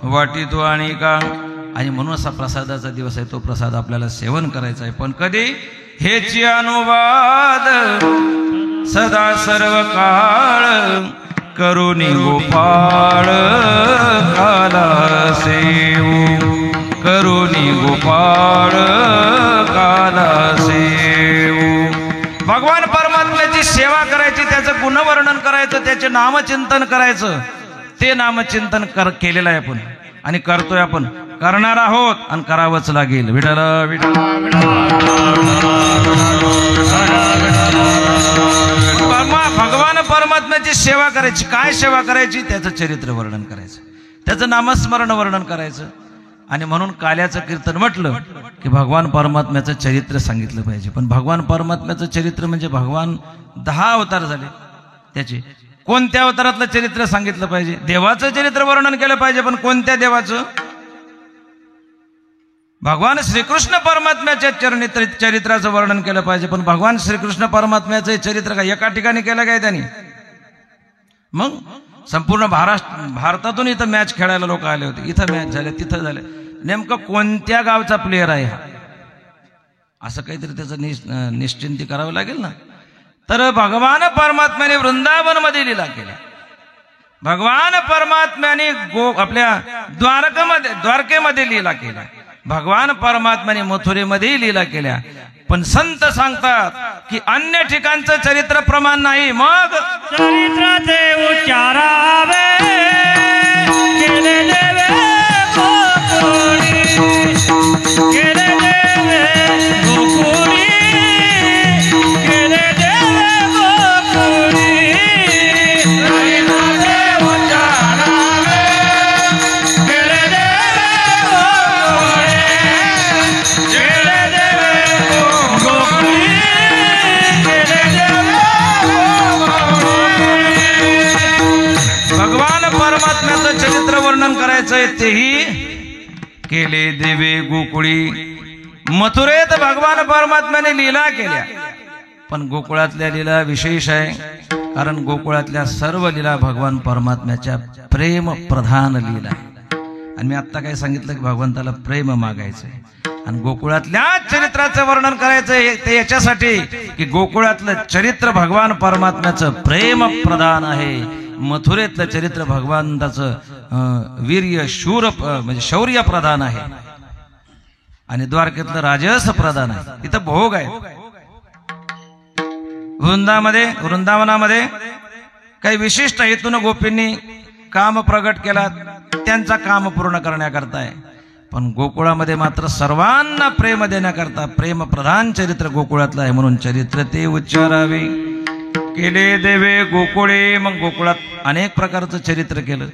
वाटितो आणि का, आणि म्हणून असा प्रसादाचा दिवस आहे. तो प्रसाद आपल्याला सेवन करायचा आहे. पण कधी? हेची अनुवाद सदा सर्व काळ करुणी गोपाळ काला सेवू, करुणी गोपाळ काला सेवू. भगवान परमात्म्याची सेवा करायची, त्याचं गुणवर्णन करायचं, त्याचे नामचिंतन करायचं. ते नामचिंतन केलेलं आहे आपण आणि करतोय आपण, करणार आहोत आणि करावंच लागेल. विठ्ठल भगवान परमात्म्याची सेवा करायची. काय सेवा करायची? त्याचं चरित्र वर्णन करायचं, त्याचं नामस्मरण वर्णन करायचं. आणि म्हणून काल्याचं कीर्तन म्हटलं की भगवान परमात्म्याचं चरित्र सांगितलं पाहिजे. पण भगवान परमात्म्याचं चरित्र म्हणजे भगवान 10 अवतार झाले, त्याचे कोणत्या अवतारातलं चरित्र सांगितलं पाहिजे? देवाचं चरित्र वर्णन केलं पाहिजे. पण कोणत्या देवाचं? भगवान श्रीकृष्ण परमात्म्याच्या चरित्राचं वर्णन केलं पाहिजे. पण भगवान श्रीकृष्ण परमात्म्याचं चरित्र काय एका ठिकाणी केलं काय त्यांनी? मग संपूर्ण भारतातून इथं मॅच खेळायला लोक आले होते. इथं मॅच झाले, तिथं झाले. नेमकं कोणत्या गावचा प्लेअर आहे हा? असं काहीतरी त्याचं निश्चिंती करावं लागेल ना. तर भगवान परमात्म्याने वृंदावन मध्ये लीला केल्या. भगवान परमात्म्याने आपल्या द्वारकेमध्ये लीला केल्या. भगवान परमात्म्याने मथुरेमध्ये लीला केल्या. पण संत सांगतात की अन्य ठिकाणचं चरित्र प्रमाण नाही. मग चरित्राचे उच्चारावे केले देवे गोकुळी, केले देवे गोकुळी, केले देवे गोकुळी. बोलायचंय तेही केले देवे गोकुळी. मथुरेत भगवान परमात्म्याने लीला केल्या, पण गोकुळातल्या लीला विशेष आहे, कारण गोकुळातल्या सर्व लीला भगवान परमात्म्याच्या प्रेम प्रधान लीला आहे. आणि मी आत्ता काय सांगितलं की भगवंताला प्रेम मागायचंय, आणि गोकुळातल्या चरित्राचं वर्णन करायचंय ते याच्यासाठी की गोकुळातलं चरित्र भगवान परमात्म्याचं प्रेम प्रधान आहे, मथुरेतलं चरित्र भगवंताचं वीर्य शूर म्हणजे शौर्य प्रधान आहे, आणि द्वारकेतलं राजस प्रधान आहे. इथं भोग आहे. वृंदावनामध्ये काही विशिष्ट हेतून गोपींनी काम प्रगट केला, त्यांचा काम पूर्ण करण्याकरता आहे. पण गोकुळामध्ये मात्र सर्वांना प्रेम देण्याकरता प्रेम प्रधान चरित्र गोकुळातलं आहे, म्हणून चरित्र ते उच्चारावे. केले देवे गोकुळे. मग गोकुळात अनेक प्रकारचं चरित्र केलं,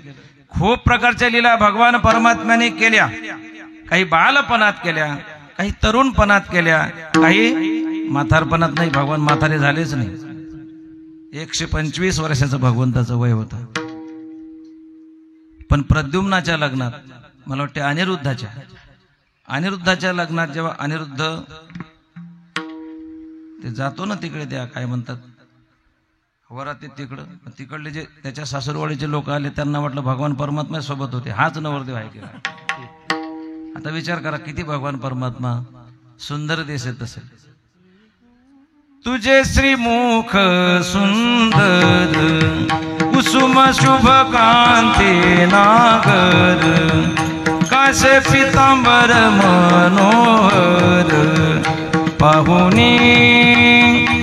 खूप प्रकारच्या लीला भगवान परमात्म्याने केल्या. काही बालपणात केल्या, काही तरुणपणात केल्या, काही म्हातारपणात नाही. भगवान म्हातारे झालेच नाही. 125 वर्षाचं भगवंताचं वय होतं. पण प्रद्युम्नाच्या लग्नात, मला वाटते अनिरुद्धाच्या लग्नात, जेव्हा अनिरुद्ध ते जातो ना तिकडे, त्या काय म्हणतात वरात, तिकडले जे त्याच्या सासरवाडीचे लोक आले, त्यांना वाटलं भगवान परमात्मा सोबत होते, हाच नवरदेव आहे की. आता विचार करा किती भगवान परमात्मा सुंदर दिसत असेल. तुझे श्रीमुख सुंदर कुसुम शुभ कांती नागर, कासे पितांबर मनोहर, पाहुनी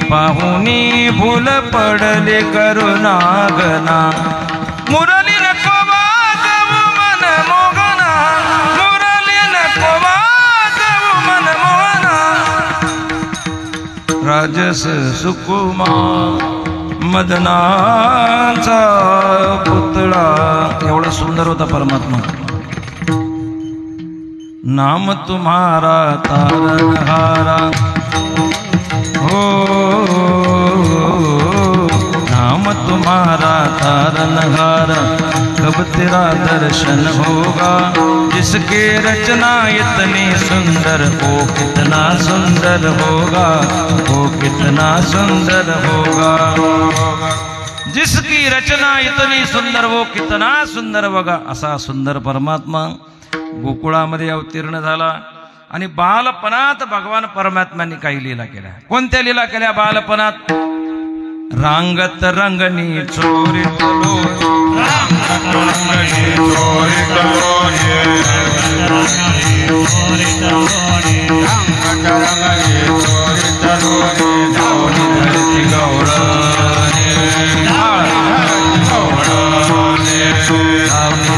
पाहुनी भूल पडले करुणागना, मुरली नको वाजवू मन मोगना, मुरली नको वाजवू मन मोगना, राजस सुकुमा मदनाचा पुतळा. एवढा सुंदर होता परमात्मा. नाम तुम्हारा तारणहारा, हो नाम तुम्हारा तारणहारा, कब तेरा दर्शन होगा, जिसके रचना इतनी सुंदर, वो कितना सुंदर होगा, वो कितना सुंदर होगा. जिसकी रचना इतनी सुंदर, वो कितना सुंदर होगा. असा सुंदर परमात्मा गोकुळामध्ये अवतीर्ण झाला. आणि बालपणात भगवान परमात्म्यांनी काही लीला केल्या. कोणत्या लीला केल्या बालपणात? रांगत रंगनी चोरीत लोणी,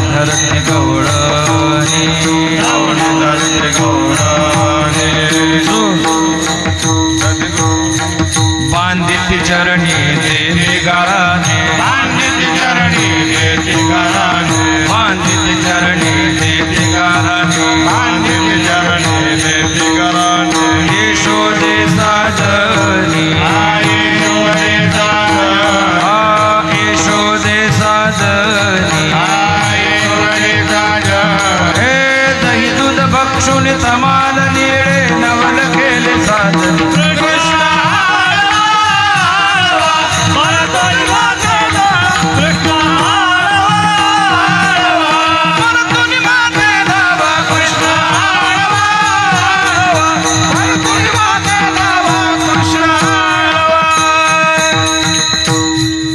धरती गौडणी, बांधित चरणी देवी गाराने, बांधित चरणी देवी गाराने, बांधित चरणी देवी गाराने, बांधित चरणी देवी गाराने. यशोदे साजनी, यशोदे साजनी, यशोदे साजनी, हे दही दूध बक्षुनी तमाल निळे नवल केले साजनी.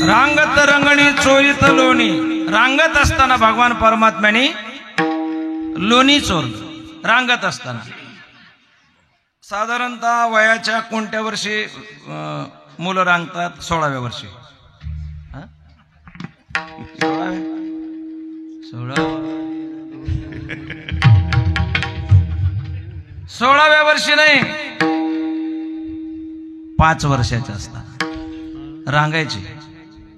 रांगत रंगणी चोरीत लोणी. रांगत असताना भगवान परमात्म्याने लोणी चोरलं. रांगत असताना साधारणतः वयाच्या कोणत्या वर्षी मुलं रांगतात? 16व्या वर्षी. 16व्या वर्षी नाही, 5 वर्षाचे असतात रांगायचे.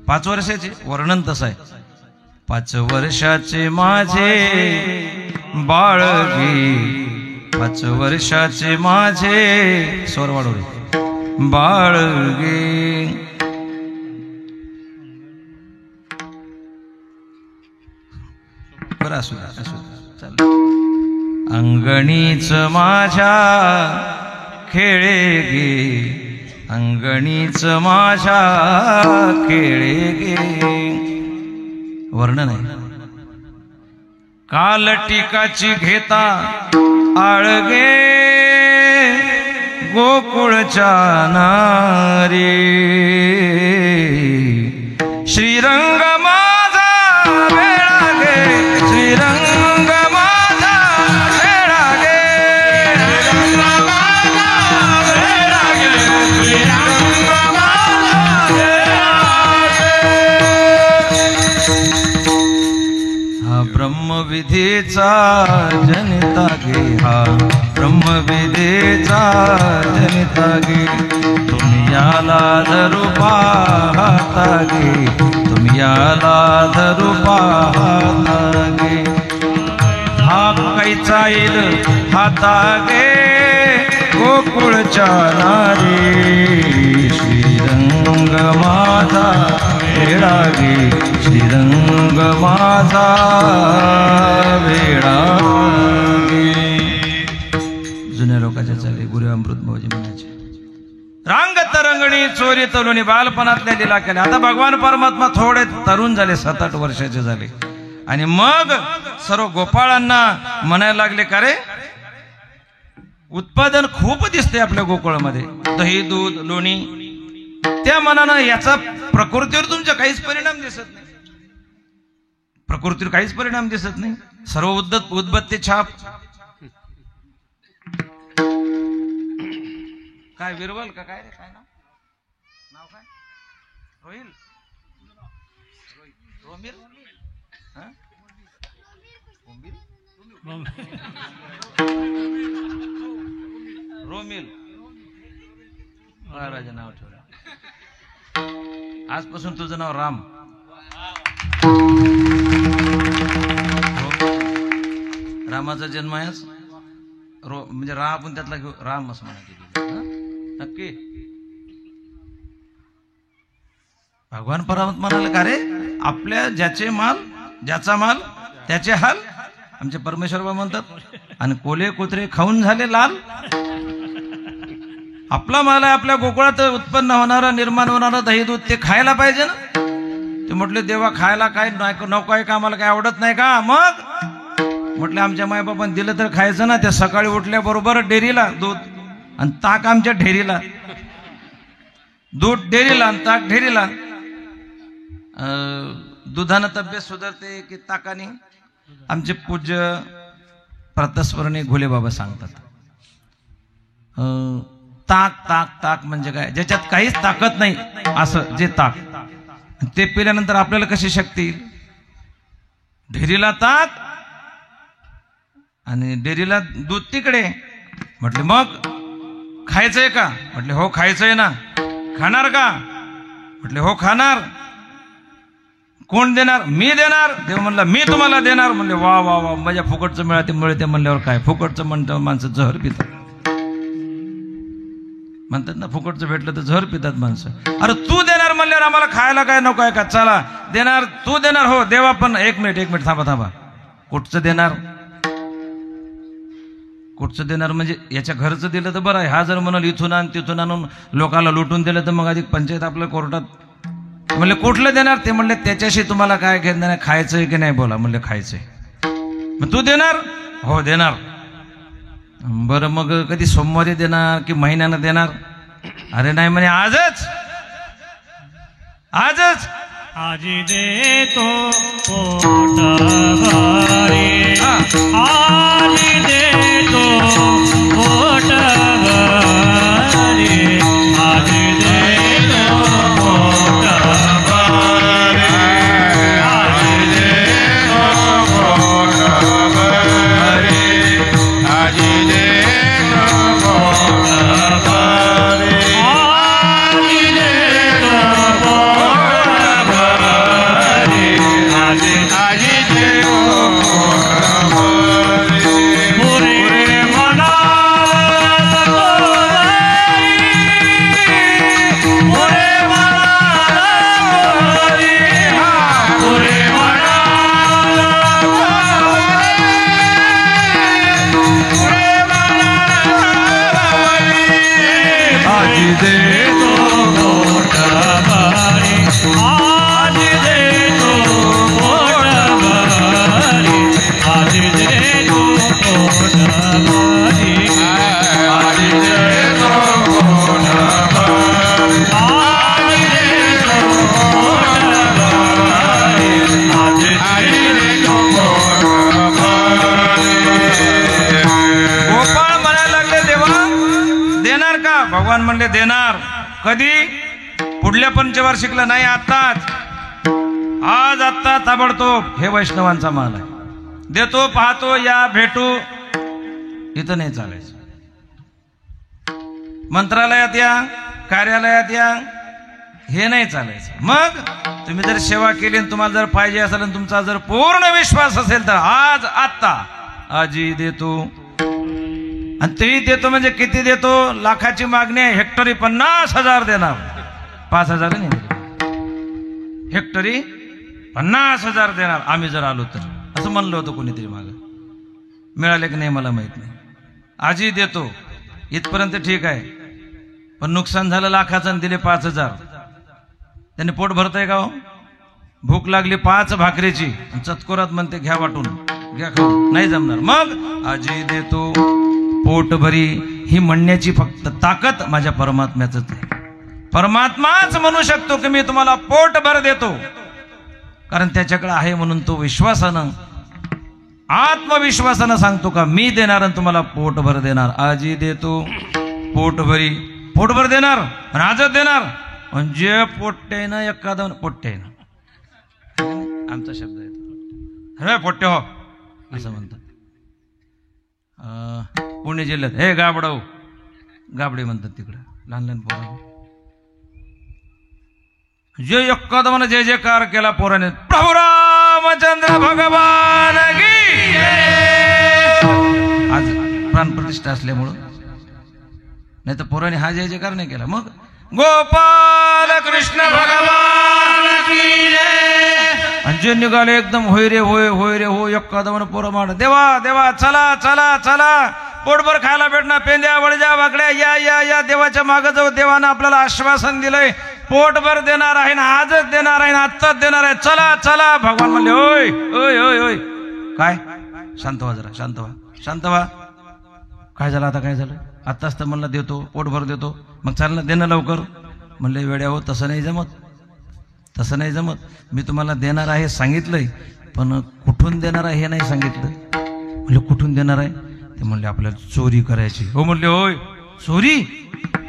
5 वर्षाचे वर्णन तसं आहे. 5 वर्षाचे माझे बाळगे, 5 वर्षाचे माझे स्वर वाढवले बाळगे. बरं असू द्या चल. अंगणीच माझ्या खेळे गे, अंगणीच माझ्या खेळे गे. वर्णन आहे. काल टीकाची घेता आळगे गोकुळच्या नारी. श्रीरंग माझा वेळा गे, श्रीरंग माझा वेळा गे, श्रीरंग माझा वेळा गे, श्रीरंग माझा वेळा गे. हा ब्रह्मविधीचा जनिता गे, हा ब्रह्मविधीचा जनिता गे. तुम्ही याला धरू पाहता गे, तुम्ही याला धरू पाहता गे. हा कैचा येईल हाता गे गोकुळच्या नारी. श्रीरंग माझा वेळा गे, श्रीरंग माझा वेळा गे. जुन्या लोकांच्या चाले गुरु अमृत भाऊजी म्हणायचे. रांग तरंगणी चोरी तरुणी बालपणातल्या लीला केल्या. आता भगवान परमात्मा थोडे तरुण झाले, 7-8 वर्षाचे झाले. आणि मग सर्व गोपाळांना म्हणायला लागले का रे उत्पादन खूप दिसते आपल्या गोकुळामध्ये, दही दूध लोणी. त्या मनानं याचा प्रकृतीवर तुमच्या काहीच परिणाम दिसत नाही, प्रकृतीवर काहीच परिणाम दिसत नाही. सर्व उदबत्ती छाप. काय विरवल का काय रे, काय नाव काय? रोहिल रोमिल रोमिल राजा नाव ठेवलं. आजपासून तुझं नाव राम. रामाचा जन्म आहे म्हणजे रा आपण त्यातला घेऊ राम असं म्हणायचं. नक्की भगवान परमात्मा म्हणाले का रे आपल्या ज्याचे माल ज्याचा माल त्याचे हाल. आमचे परमेश्वर बाबा म्हणतात आणि कोले कुत्रे खाऊन झाले लाल. आपला माल आहे, आपल्या गोकुळात उत्पन्न होणारा निर्माण होणारा दही दूध ते खायला पाहिजे ना. ते म्हटले देवा खायला काय नको आहे का, आम्हाला काय आवडत नाही का. मग म्हटले आमच्या मायबापाने दिलं तर खायचं ना. त्या सकाळी उठल्याबरोबर डेअरीला दूध आणि ताक आमच्या ढेरीला, दूध डेअरीला आणि ताक ढेरीला. दुधानं तब्येत सुधारते की ताकाने. आमचे पूज्य प्रतस्मरणी घोले बाबा सांगतात ताक ताक ताक म्हणजे काय, ज्याच्यात काहीच ताकद नाही असं जे ताक, ते पिल्यानंतर आपल्याला कशी शक्ती येईल. ढेरीला ताक आणि डेअरीला दूध तिकडे. म्हटले मग खायचंय का, म्हटले हो खायचंय ना. खाणार का, म्हटले हो खाणार. कोण देणार, मी देणार. देव म्हणला मी तुम्हाला देणार. म्हणले वा वा वा माझ्या फुकटचं मिळते म्हणल्यावर काय, फुकटचं म्हणतं माणसं जहर पितात म्हणतात ना. फुकटचं भेटलं तर जहर पितात माणसं. अरे तू देणार म्हणल्यावर आम्हाला खायला काय नको आहे का. चला देणार, तू देणार हो देवा. पण एक मिनिट थांबा. कुठचं देणार, कुठचं देणार म्हणजे याच्या घरचं दिलं तर बरं आहे. हा जर म्हणाल इथून आण तिथून आणून लोकाला लुटून दिलं तर मग अधिक पंचायत आपल्या कोर्टात. म्हणले कुठलं देणार, ते म्हणले त्याच्याशी तुम्हाला काय घेणं नाही, खायचंय की नाही बोला. म्हणले खायचंय. मग तू देणार, हो देणार. बरं मग कधी सोमवारी देणार की महिन्यानं देणार. अरे नाही म्हणे आजच आजच. आजी देतो पोटभरी, आजी देतो पोटभरी, आजी देतो पोटभरी, आजी देतो पोटभरी, आजी देतो पोटभरी, आजी देतो पोटभरी, आजी देतो म्हणले देणार. कधी? पुढल्या पंचवार्षिकला नाही, आत्ताच, आज आत्ता ताबडतोब. हे वैष्णवांचा माल आहे. देतो, पाहतो, या भेटू, इथं नाही चालायचं. मंत्रालयात या, कार्यालयात या, हे नाही चालायचं. मग तुम्ही जर सेवा केली आणि तुम्हाला जर पाहिजे असेल आणि तुमचा जर पूर्ण विश्वास असेल तर आज आत्ता आजी देतो. आणि तेही देतो म्हणजे किती देतो? लाखाची मागणी आहे, हेक्टरी 50,000 देणार. 5,000 नाही, हेक्टरी 50,000 देणार आम्ही जर आलो तर, असं म्हणलं होतं कोणीतरी माग. मिळाले की नाही मला माहित नाही. आजी देतो इथपर्यंत ठीक आहे, पण नुकसान झालं लाखाचं आणि दिले 5,000. त्याने पोट भरतंय का हो? भूक लागली 5 भाकरीची, चतकोरात म्हणते घ्या वाटून, घ्या खाऊन, नाही जमणार. मग आजी देतो पोट भरी, ही म्हणण्याची फक्त ताकद माझ्या परमात्म्याच आहे. परमात्माच म्हणू शकतो की मी तुम्हाला पोट भर देतो, कारण त्याच्याकडे आहे म्हणून तो विश्वासानं, आत्मविश्वासानं सांगतो का मी देणार आणि तुम्हाला पोट भर देणार. आजी देतो पोट भरी, पोटभर देणार आणि आजच देणार. म्हणजे पोट्टे ना एखादा पोट्टे ना, आमचा शब्द आहे, अरे पोट्टे हो असं म्हणतात. पुणे जिल्ह्यात हे गाबडव, गाबडे म्हणतात तिकडे लहान लहान पोरांना. जे एखादा म्हणा जय जयकार केला पोराने, प्रभू रामचंद्र भगवान की आज प्राणप्रतिष्ठा असल्यामुळं, नाही तर पोराने हा जय जयकार नाही केला. मग गोपाल कृष्ण भगवान की जय. आणि जे निघाले एकदम होय रे होय, होय रे हो, एखादा म्हणा पोरं माड, देवा देवा चला चला चला, पोटभर खायला भेटणार, पेंद्या वळजा वाकड्या, या या या, देवाच्या मागं जाऊ. देवानं आपल्याला आश्वासन दिलंय, पोटभर देणार आहे ना, आजच देणार आहे ना, आत्ताच देणार आहे, चला चला. भगवान म्हणले होय होय होय होय. काय? शांत व्हा जरा, शांत व्हा, शांत व्हा. काय झालं आता? काय झालं? आत्ताच तर म्हणलं देतो, पोटभर देतो, मग चाल ना, दे ना लवकर. म्हणले वेड्या हो, तसं नाही जमत, तसं नाही जमत. मी तुम्हाला देणार आहे सांगितलंय, पण कुठून देणार आहे हे नाही सांगितलं. म्हणले कुठून देणार आहे? ते म्हणले आपल्याला चोरी करायची. हो म्हणले होय, चोरी?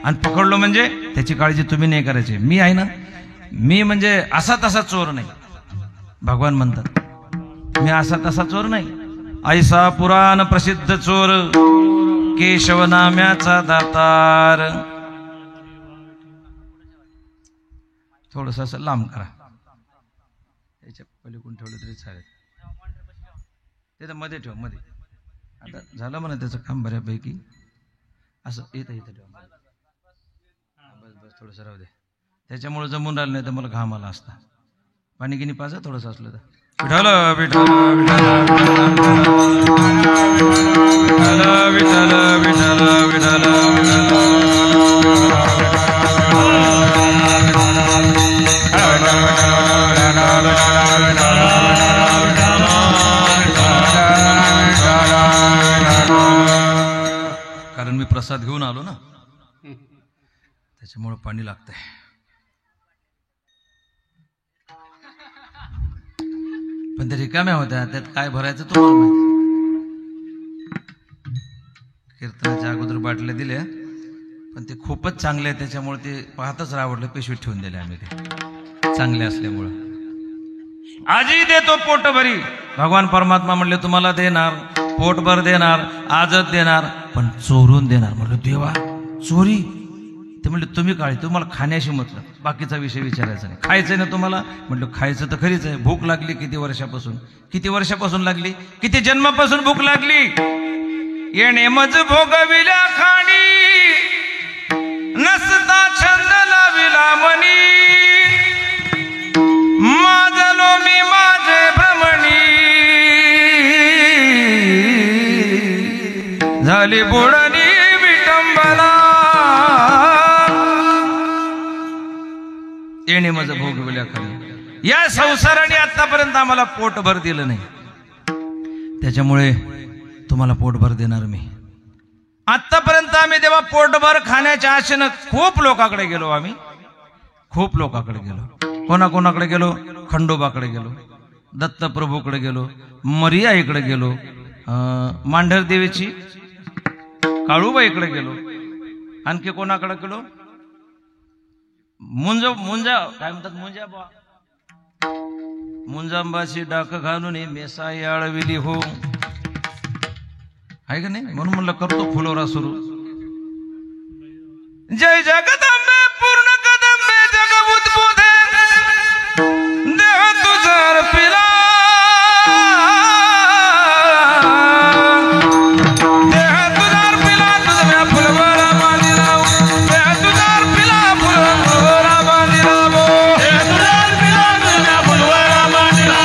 आणि पकडलो म्हणजे त्याची काळजी तुम्ही नाही करायची, मी आहे ना. मी म्हणजे असा तसा चोर नाही. भगवान म्हणतात मी असा तसा चोर नाही. ऐसा पुराण प्रसिद्ध चोर, केशव नाम्याचा दातार. थोडस असं लांब करा, त्याच्या पलीकडून ठेवलं तरी चालेल. ते तर मध्ये ठेव, मध्ये. आता झालं म्हणा त्याचं काम बऱ्यापैकी. असं येतं इथं ठेव, बस बस, थोडंसं राहू दे. त्याच्यामुळे जमून राहिलं नाही तर मला घाम आला असता. पाणी गिनी पाजा थोडंसं असलं तर. विठ्ठल विठ्ठल विठ्ठल विठ्ठल विठ्ठल कारण मी प्रसाद घेऊन आलो ना, त्याच्यामुळे पाणी लागतंय. पण ते रिकाम्या होत्या, त्यात काय भरायचं तुम्हाला माहिती. कीर्तनाच्या अगोदर बाटल्या दिल्या, पण ते खूपच चांगले आहे, त्याच्यामुळे ते पाहतच आवडलं, पिशवीत ठेवून दिले आम्ही, ते चांगले असल्यामुळं. आजही देतो पोट भरी. भगवान परमात्मा म्हणले तुम्हाला देणार, पोटभर देणार, आजच देणार, पण चोरून देणार. म्हणलं देवा चोरी? ते म्हणले तुम्ही काळजी, तुम्हाला खाण्याशी मतलब, बाकीचा विषय विचारायचा नाही. खायचंय ना तुम्हाला? म्हटलं खायचं तर खरीच आहे. भूक लागली किती वर्षापासून? किती वर्षापासून लागली? किती जन्मापासून भूक लागली? येणे मज भोगविल्या खाणी, नसता छंद लाविला मनी, माझलो मी माझे भ्रमणी, झाली बुडणी विटंबला. येणे माझं भोगविल्या खाली. या संसाराने आतापर्यंत आम्हाला पोटभर दिलं नाही, त्याच्यामुळे तुम्हाला पोटभर देणार मी. आतापर्यंत आम्ही तेव्हा पोटभर खाण्याच्या आशेनं खूप लोकांकडे गेलो. आम्ही खूप लोकांकडे गेलो. कोणाकोणाकडे गेलो? खंडोबाकडे गेलो, दत्तप्रभूकडे गेलो, मरियाईकडे गेलो, मांढर देवीची काळूबाईकडे गेलो, आणखी कोणाकडे गेलो मुंजा काय म्हणतात मुंजा बा मुंजांबाशी डाक घालून मेसा याळविली हो आहे का नाही म्हणून म्हणलं करतो फुलोरा सुरू जय जगदंबे पूर्ण कदंबे जग उद्बोधे देह तुझर पिला देह तुझर पिला तुझ्या फुलवरा बांधिला देह तुझर पिला फुलवरा बांधिला देह तुझर पिला तुझ्या फुलवरा बांधिला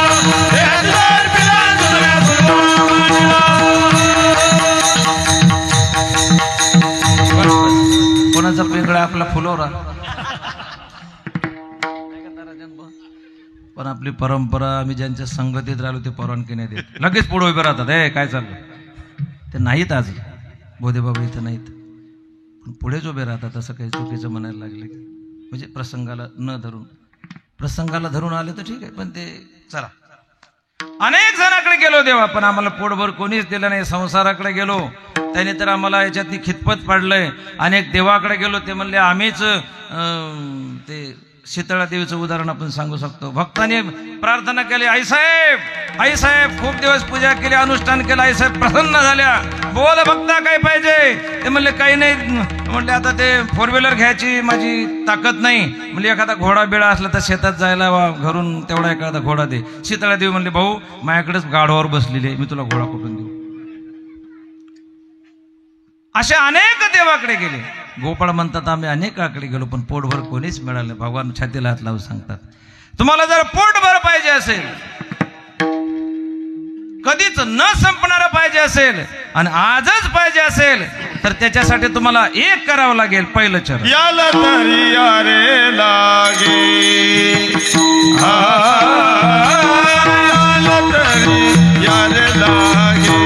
देह तुझर पिला तुझ्या फुलवरा बांधिला कोणाचा पेंगळा आपला फुलोरा पण आपली परंपरा आम्ही ज्यांच्या संगतीत राहिलो ते परवानगी नाही देत लगेच पुढे उभे राहतात काय चाललं ते नाहीत आज बोधेबाबा इथं नाहीत पण पुढेच उभे राहतात असं काही चुकीचं म्हणायला लागले की म्हणजे प्रसंगाला धरून आले तर ठीक आहे पण ते चला अनेक जणांकडे गेलो देवा पण आम्हाला पोटभर कोणीच दिलं नाही संसाराकडे गेलो त्याने तर आम्हाला याच्यातनी खितपत पाडलंय अनेक देवाकडे गेलो ते म्हणले आम्हीच ते शीतळा देवीचं उदाहरण आपण सांगू शकतो भक्तांनी प्रार्थना केली आई साहेब खूप दिवस पूजा केली अनुष्ठान केलं आई साहेब प्रसन्न झाल्या बोल भक्ता काय पाहिजे ते म्हणले काही नाही म्हणले आता ते 4 व्हीलर घ्यायची माझी ताकद नाही म्हणजे एखादा घोडा बिळा असला तर शेतात जायला घरून तेवढा एखादा घोडा दे शीतळा देवी म्हणले भाऊ माझ्याकडेच गाढवावर बसलेली मी तुला घोडा कुठून देऊ असे अनेक देवाकडे गेले गोपाळ म्हणतात आम्ही अनेकाकडे गेलो पण पोटभर कोणीच मिळालं भगवान छातीला हात लावून सांगतात तुम्हाला जर पोटभर पाहिजे असेल कधीच न संपणारं पाहिजे असेल आणि आजच पाहिजे असेल तर त्याच्यासाठी तुम्हाला एक करावं लागेल पहिलं चरण याला तरी यारे लागे याला तरी यारे लागे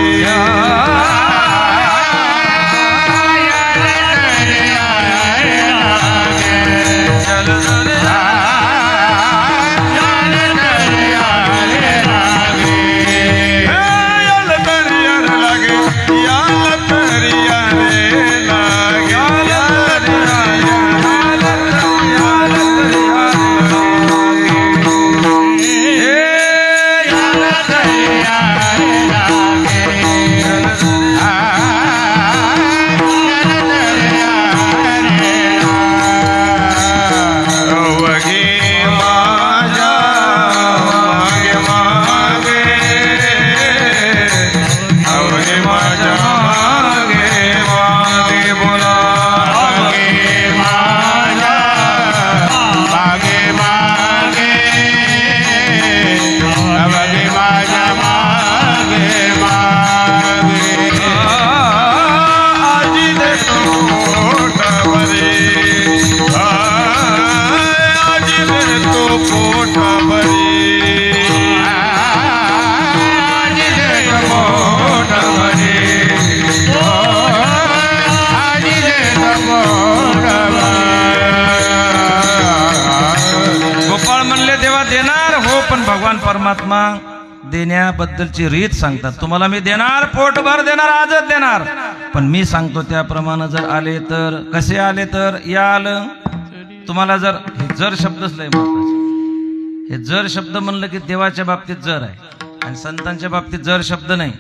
भगवान परमात्मा देण्याबद्दलची रीत सांगतात तुम्हाला मी देणार पोटभर देणार आजच देणार पण मी सांगतो त्याप्रमाणे जर आले तर कसे आले तर याल तुम्हाला जर हे जर शब्दच लय महत्वाचे हे जर शब्द म्हणलं की देवाच्या बाबतीत जर आहे आणि संतांच्या बाबतीत जर शब्द नाही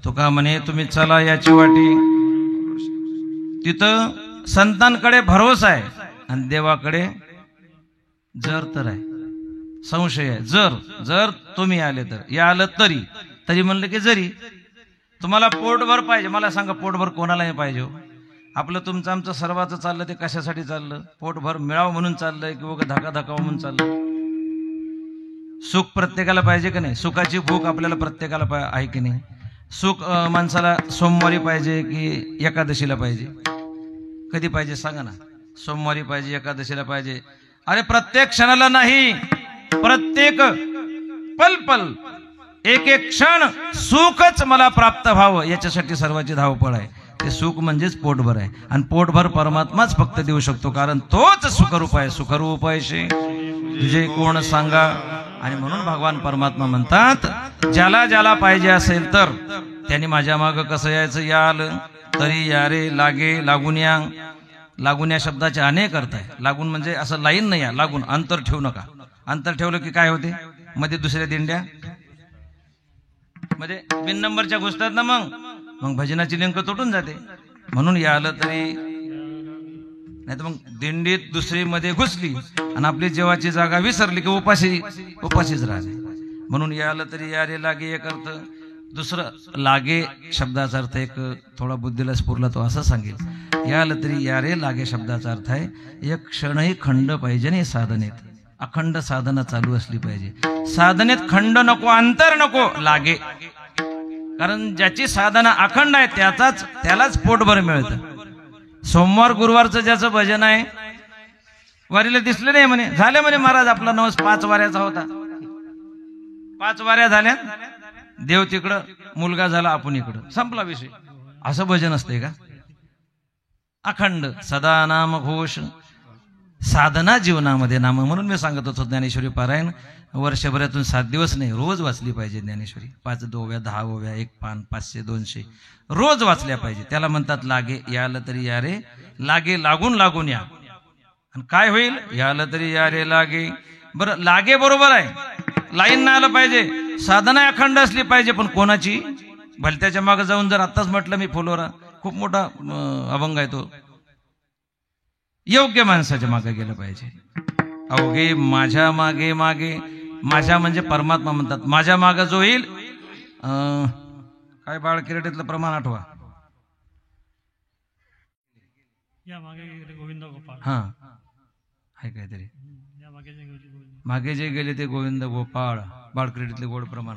तुका म्हणे तुम्ही चला याची वाटी तिथं संतांकडे भरोसा आहे आणि देवाकडे जर तर आहे संशय आहे जर तुम्ही आले तर या आलं तरी म्हणलं की जरी तुम्हाला पोटभर पाहिजे मला सांगा पोटभर कोणालाही पाहिजे आपलं तुमचं आमचं सर्वांचं चाललं ते कशासाठी चाललं पोटभर मिळावं म्हणून चाललंय किंवा धकाधकावं म्हणून चाललं सुख प्रत्येकाला पाहिजे की नाही सुखाची भूक आपल्याला प्रत्येकाला आहे की नाही सुख माणसाला सोमवारी पाहिजे की एकादशीला पाहिजे कधी पाहिजे सांगा ना सोमवारी पाहिजे एकादशीला पाहिजे अरे प्रत्येक क्षणाला नाही प्रत्येक पल एक क्षण सुखच मला प्राप्त व्हावं याच्यासाठी सर्वांची धावपळ आहे ते सुख म्हणजेच पोटभर आहे आणि पोटभर परमात्माच फक्त देऊ शकतो कारण तोच सुखरूप आहे सुखरूप आहे तुझे कोण सांगा आणि म्हणून भगवान परमात्मा म्हणतात ज्याला ज्याला पाहिजे असेल तर त्यांनी माझ्या मागं कसं यायचं याल तरी या रे लागे लागून या लागून या शब्दाचे अनेक अर्थ आहे. लागून म्हणजे असं लाईन नाही आहे, लागून अंतर ठेवू नका. अंतर ठेवलं की काय होते, मध्ये दुसऱ्या दिंड्या मध्ये बिन नंबरच्या घुसतात ना, मग भजनाची लिंक तुटून जाते. म्हणून या आलं तरी नाही तर मग दिंडीत दुसरी मध्ये घुसली आणि आपली जेवाची जागा विसरली की उपाशीच राहते. म्हणून या आलं तरी या रे लागे एक अर्थ. दुसरं लागे शब्दाचा अर्थ एक थोडा बुद्धीला स्फुरला तो असं सांगेल. या आलं तरी या रे लागे शब्दाचा अर्थ आहे एक क्षणही खंड पाहिजे नाही साधनेत. अखंड साधना चालू असली पाहिजे. साधनेत खंड नको, अंतर नको, लागे. कारण ज्याची साधना अखंड आहे त्यालाच पोटभर मिळतं. सोमवार गुरुवारचं ज्याचं भजन आहे, वारीला दिसले नाही म्हणे, झाले म्हणे महाराज आपला नवस 5 वाऱ्याचा होता, 5 वाऱ्या झाल्या, देव तिकडं, मुलगा झाला आपण इकडं, संपला विषय. असं भजन असतंय का? अखंड सदा नाम घोष. साधना जीवनामध्ये नाम. म्हणून मी सांगत होतो ज्ञानेश्वरी पारायण वर्षभरातून 7 दिवस नाही, रोज वाचली पाहिजे ज्ञानेश्वरी. 5 ओव्या, 10 ओव्या, 1 पान, 500, 200 रोज वाचल्या पाहिजे. त्याला म्हणतात लागे. यालं तरी या रे लागे, लागून या. आणि काय होईल? यालं तरी या रे लागे. बरं, लागे बरोबर आहे, लाईन नाही आलं पाहिजे, साधना अखंड असली पाहिजे. पण कोणाची? भलत्याच्या मागे जाऊन जर आत्ताच म्हटलं मी फुलोरा, खूप मोठा अभंग आहे तो, योग्य माणसाच्या मागे गेलं पाहिजे. अवघे माझ्या मागे मागे, माझ्या म्हणजे परमात्मा म्हणतात, माझ्या मागे जो येईल. काय बाळ किरटीतलं प्रमाण आठवा. गोविंद गोपाळ. हा आहे काहीतरी, मागे जे गेले ते गोविंद गोपाळ. बाळ क्रीडेतले गोड प्रमाण.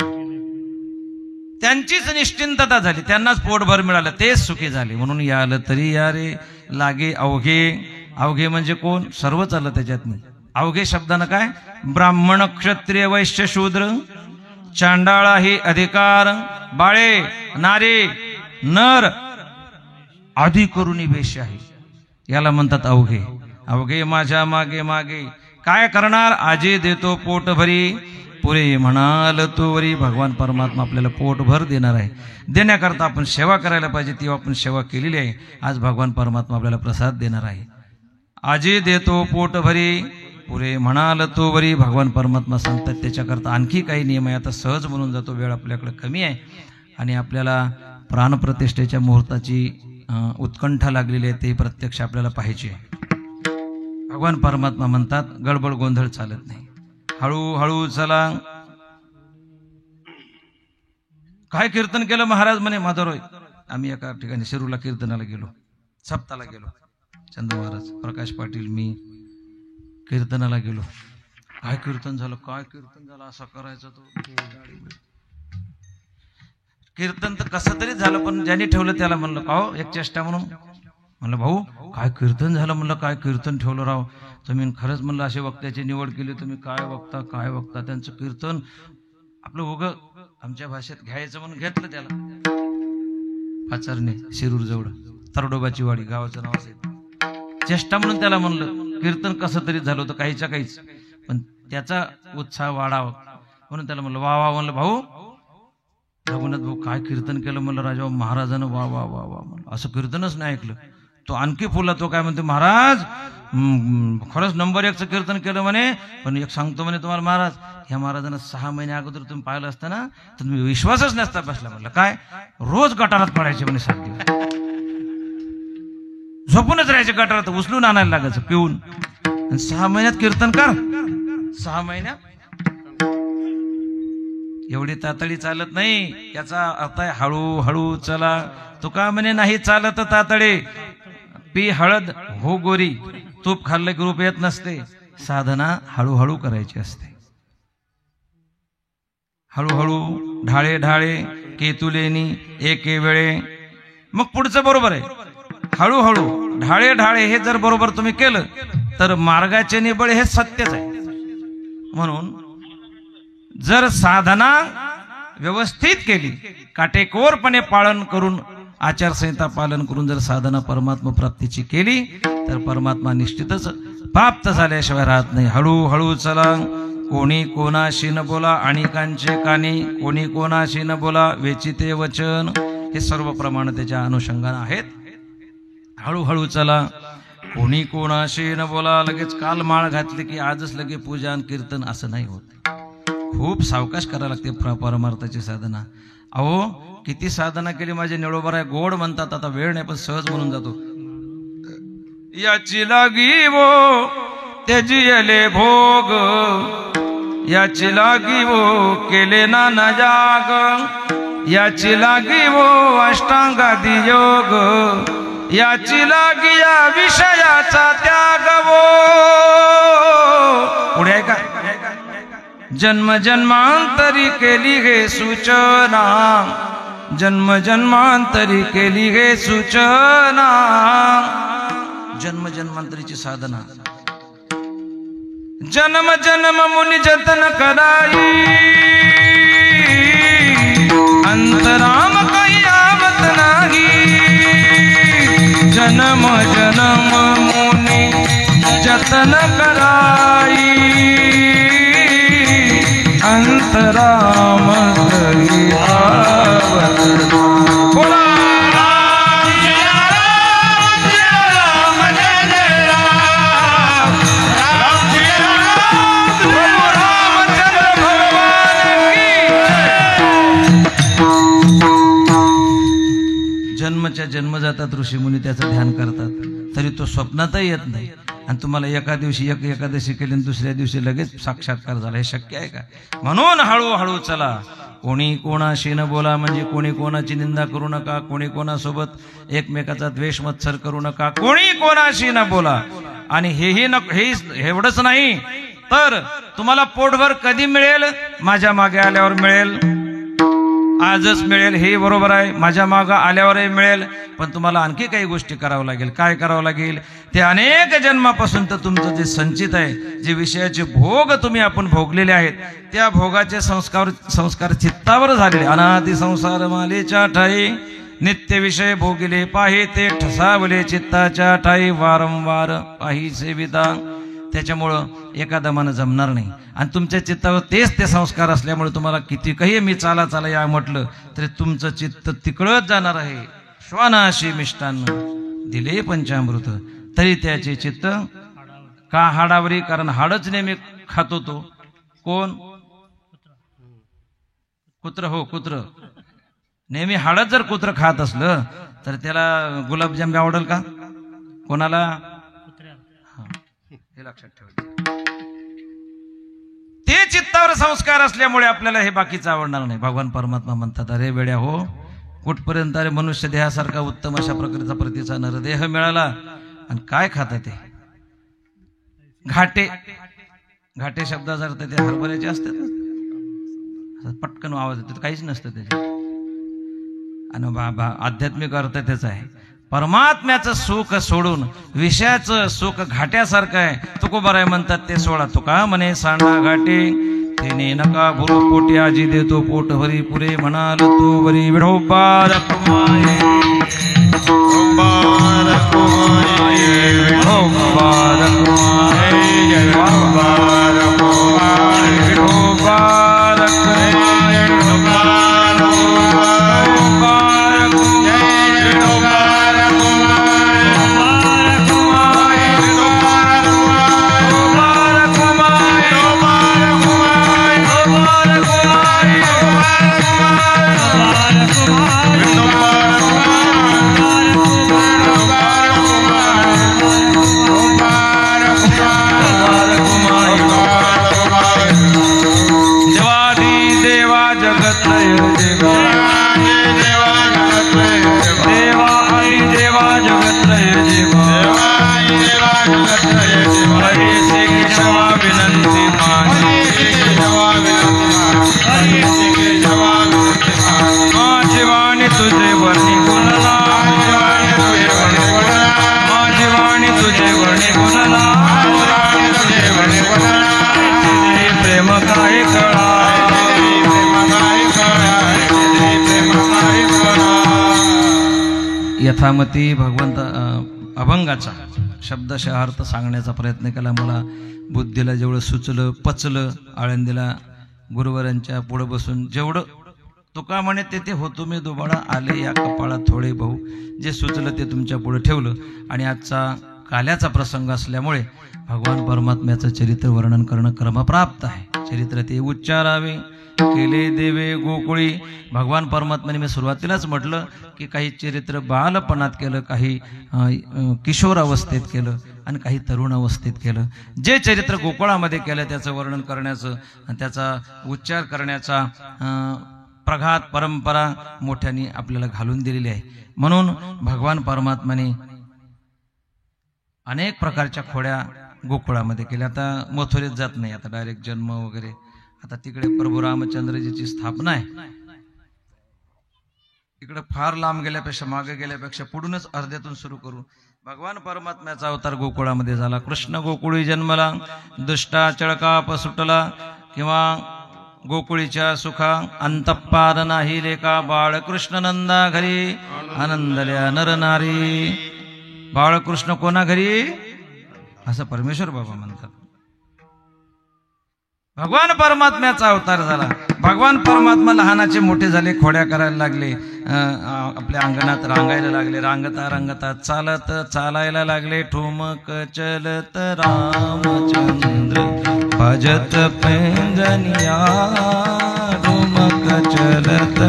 त्यांचीच निश्चिंतता झाली, त्यांनाच पोटभर मिळालं, तेच सुखी झाले. म्हणून या आलं तरी या रे लागे. अवघे. अवघे म्हणजे कोण? सर्वच आलं त्याच्यात नाही. अवघे शब्दानं काय? ब्राह्मण, क्षत्रिय, वैश्य, शूद्र, चांडाळा हे अधिकार, बाळे, नारे, नर आदी करुणी वेश आहे, याला म्हणतात अवघे. अवघे माझ्या मागे मागे. काय करणार? आजी देतो पोट भरी, पुरे म्हणाल तू वरी. भगवान परमात्मा आपल्याला पोटभर देणार आहे. देण्याकरता आपण सेवा करायला पाहिजे, ती आपण सेवा केलेली आहे. आज भगवान परमात्मा आपल्याला प्रसाद देणार आहे. आजी देतो पोट भरी, पुरे म्हणाल तो वरी. भगवान परमात्मा सांगतात. त्याच्याकरता आणखी काही नियम आहे. आता सहज म्हणून जातो, वेळ आपल्याकडे कमी आहे आणि आपल्याला प्राणप्रतिष्ठेच्या मुहूर्ताची उत्कंठा लागलेली आहे, ते प्रत्यक्ष आपल्याला पाहिजे. भगवान परमात्मा म्हणतात गडबड गोंधळ चालत नाही, हळूहळू चला. काय कीर्तन केलं महाराज म्हणे माधवराय. आम्ही एका ठिकाणी शिरूरला कीर्तनाला गेलो, सप्ताला गेलो. चंदू महाराज, प्रकाश पाटील, मी कीर्तनाला गेलो. काय कीर्तन झालं, काय कीर्तन झालं, असं करायचं तो कीर्तन तर कसं तरी झालं. पण ज्यांनी ठेवलं त्याला म्हणलं का हो, एक चेष्टा म्हणून म्हणलं भाऊ काय कीर्तन झालं. म्हणलं काय कीर्तन ठेवलं राव तुम्ही. खरंच म्हणलं असे वक्त्याची निवड केली तुम्ही. काय वक्ता त्यांचं कीर्तन आपलं उगं आमच्या भाषेत घ्यायचं म्हणून घेतलं त्याला. पाचारणे, शिरूर जवळ तरडोबाची वाडी गावाचं नाव असेल. चेष्टा म्हणून त्याला म्हणलं कीर्तन कसं तरी झालं होतं, काहीच. पण त्याचा उत्साह वाढावा म्हणून त्याला म्हणलं वा वा. म्हणलं भाऊ रघुनाथ भाऊ काय कीर्तन केलं. म्हणलं राजा महाराजानं वा वा वा वा. म्हणलं असं कीर्तनच नाही ऐकलं. तो आणखी फुला. तो काय म्हणतो, महाराज खरंच नंबर 1चं कीर्तन केलं म्हणे. पण एक सांगतो म्हणे तुम्हाला महाराज, ह्या महाराजांना 6 महिने अगोदर तुम्ही पाहिलं असताना तर तुम्ही विश्वासच नसता बसला. म्हणलं काय? रोज गटारात पडायचे म्हणे 7 दिवस. झोपूनच राहायचे गटारात, उचलून आणायला लागायचं पिऊन. 6 महिन्यात कीर्तन कर. 6 महिन्यात एवढी तातडी चालत नाही. याचा अर्थ आहे हळूहळू चला. तुका म्हणे नाही चालत तातडे, पी हळद हो गोरी. तूप खाल्लं की रूप येत नसते. साधना हळूहळू करायची असते. हळूहळू, ढाळे ढाळे, केतुलेनी एके वेळे. मग पुढचं बरोबर आहे. हळूहळू, ढाळे ढाळे हे जर बरोबर तुम्ही केलं तर मार्गाचे निबळ हे सत्यच आहे. म्हणून जर साधना व्यवस्थित केली, काटेकोरपणे पालन करून, आचारसंहिता पालन करून जर साधना परमात्मा प्राप्तीची केली तर परमात्मा निश्चितच प्राप्त झाल्याशिवाय राहत नाही. हळूहळू चला. कोणी कोणाशी न बोला, अणिकांचे कानी. कोणी कोणाशी न बोला, वेचिते वचन. हे सर्व प्रमाण त्याच्या अनुषंगाने आहेत. हळूहळू चला. कोणी कोणाशी न बोला. लगेच काल माळ घातली की आजच लगे पूजा आणि कीर्तन असं नाही होत. खूप सावकाश करायला लागते परमार्थाची साधना. अहो किती साधना केली माझे निळोबर आहे. गोड म्हणतात, आता वेळ नाही पण सहज म्हणून जातो. याची लागी वो त्याजियले भोग, याची लागी वो केले ना जाग, याची लागी वो अष्टांगादी योग, याची लागी या विषयाचा त्याग वो. पुढे आहे का? जन्म जन्मांतरी केली हे सूचना, जन्म जन्मांतरी केली हे सूचना. जन्म जन्मांतरीची साधना. जन्म जन्म मुनी जतन कराई, अंतराम काही आवत नाही. जन्म जन्म मुनी जतन कराई, अंतराम काही आवत नाही. बोला जन्मच्या जन्म जातात ऋषीमुनी त्याचं ध्यान करतात, तरी तो स्वप्नातही येत नाही. आणि तुम्हाला एका दिवशी एक एकादशी केली आणि दुसऱ्या दिवशी लगेच साक्षात्कार झाला, हे शक्य आहे का? म्हणून हळूहळू चला. कोणी कोणाशी न बोला म्हणजे कोणी कोणाची निंदा करू नका, कोणी कोणासोबत एकमेकाचा द्वेष मत्सर करू नका, कोणी कोणाशी न बोला. आणि हेही हे एवढंच नाही तर तुम्हाला पोटभर कधी मिळेल? माझ्या मागे आल्यावर मिळेल, आजच मिळेल हे बरोबर आहे, माझ्या मागं आल्यावरही मिळेल. पण तुम्हाला आणखी काही गोष्टी करावं लागेल. काय करावं लागेल? ते अनेक जन्मापासून तर तुमचं जे संचित आहे, जे विषयाचे भोग तुम्ही आपण भोगलेले आहेत, त्या भोगाचे संस्कार चित्तावर झालेले. अनादि संसार मालेच्या ठाई नित्य विषय भोगिले पाहि, ते ठसावले चित्ताच्या ठाई वारंवार पाहि सेविता. त्याच्यामुळं एका दमानं जमणार नाही. आणि तुमच्या चित्तावर तेच ते संस्कार असल्यामुळे तुम्हाला किती काही मी चाला चाला या म्हटलं तरी तुमचं चित्त तिकडंच जाणार आहे. श्वानाशी मिष्टान्न दिले पंचामृत, तरी त्याचे चित्त का हाडावरी? कारण हाडच नेहमी खातो तो. कोण? कुत्र. हो कुत्र. नेहमी हाडच जर कुत्र खात असलं तर त्याला गुलाबजाम आवडेल का? कोणाला? हे लक्षात ठेवायचं. ते चित्तावर संस्कार असल्यामुळे आपल्याला हे बाकीचं आवडणार नाही. भगवान परमात्मा म्हणतात, अरे वेड्या हो, कुठपर्यंत? अरे मनुष्य देहासारखा उत्तम अशा प्रकारचा प्रतीचा नरदेह मिळाला आणि काय खाता ते? घाटे. घाटे शब्दाचा अर्थ ते हरभऱ्याचे असतात ना, पटकन आवाज येतो, काहीच नसतं त्याच्यात. आणि आध्यात्मिक अर्थ त्याचा आहे. परमात्म्याचं सुख सोडून विषयाचं सुख घाट्यासारखं आहे. तुकोबाराय आहे म्हणतात ते सोडा. तुका म्हणे सांडा घाटे तेने नका भुरू पोटी, आजी देतो पोट भरी पुरे म्हणाल तू बरी. विठोबा रखुमाये, विठोबा रखुमाये, विठोबा रखुमाये, विठोबा रखुमाये, विठोबा रखुमाये, विठोबा यथामती भगवंत अभंगाचा शब्दशः अर्थ सांगण्याचा प्रयत्न केला. मला बुद्धीला जेवढं सुचलं पचलं, आळंदीला गुरुवरांच्या पुढे बसून जेवढं तुका म्हणे ते होतो मी दुबाळा आले या कपाळा थोडे भाऊ, जे सुचलं ते तुमच्या पुढे ठेवलं. आणि आजचा काल्याचा प्रसंग असल्यामुळे भगवान परमात्म्याचं चरित्र वर्णन करणं क्रमप्राप्त आहे. चरित्र ते उच्चारावे केले देवे गोकुळी. भगवान परमात्म्याने मी सुरुवातीलाच म्हटलं की काही चरित्र बालपणात केलं, काही किशोर अवस्थेत केलं आणि काही तरुण अवस्थेत केलं. जे चरित्र गोकुळामध्ये केलं त्याचं वर्णन करण्याचं, त्याचा उच्चार करण्याचा प्रघात परंपरा मोठ्यांनी आपल्याला घालून दिलेली आहे. म्हणून भगवान परमात्म्याने अनेक प्रकारच्या खोड्या गोकुळामध्ये केल्या. आता मथुरेत जात नाही, आता डायरेक्ट जन्म वगैरे. आता तिकडे प्रभू रामचंद्रजीची स्थापना आहे. इकडे फार लांब गेल्यापेक्षा, मागे गेल्यापेक्षा पुढूनच अर्ध्यातून सुरू करू. भगवान परमात्म्याचा अवतार गोकुळामध्ये झाला. कृष्ण गोकुळी जन्मला, दुष्टा चळकाप सुटला, किंवा गोकुळीच्या सुखा अंतपाद नाही लेका. बाळकृष्ण नंदा घरी आनंदल्या नर नारी. बाळकृष्ण कोणा घरी, असं परमेश्वर बाबा म्हणतात. भगवान परमात्म्याचा अवतार झाला. भगवान परमात्मा लहानाचे मोठे झाले, खोड्या करायला लागले, आपल्या अंगणात रांगायला लागले, रांगता रांगता चालत चालायला लागले. ठुमक चलत रामचंद्र भजत पैंजनिया. ठुमक चलत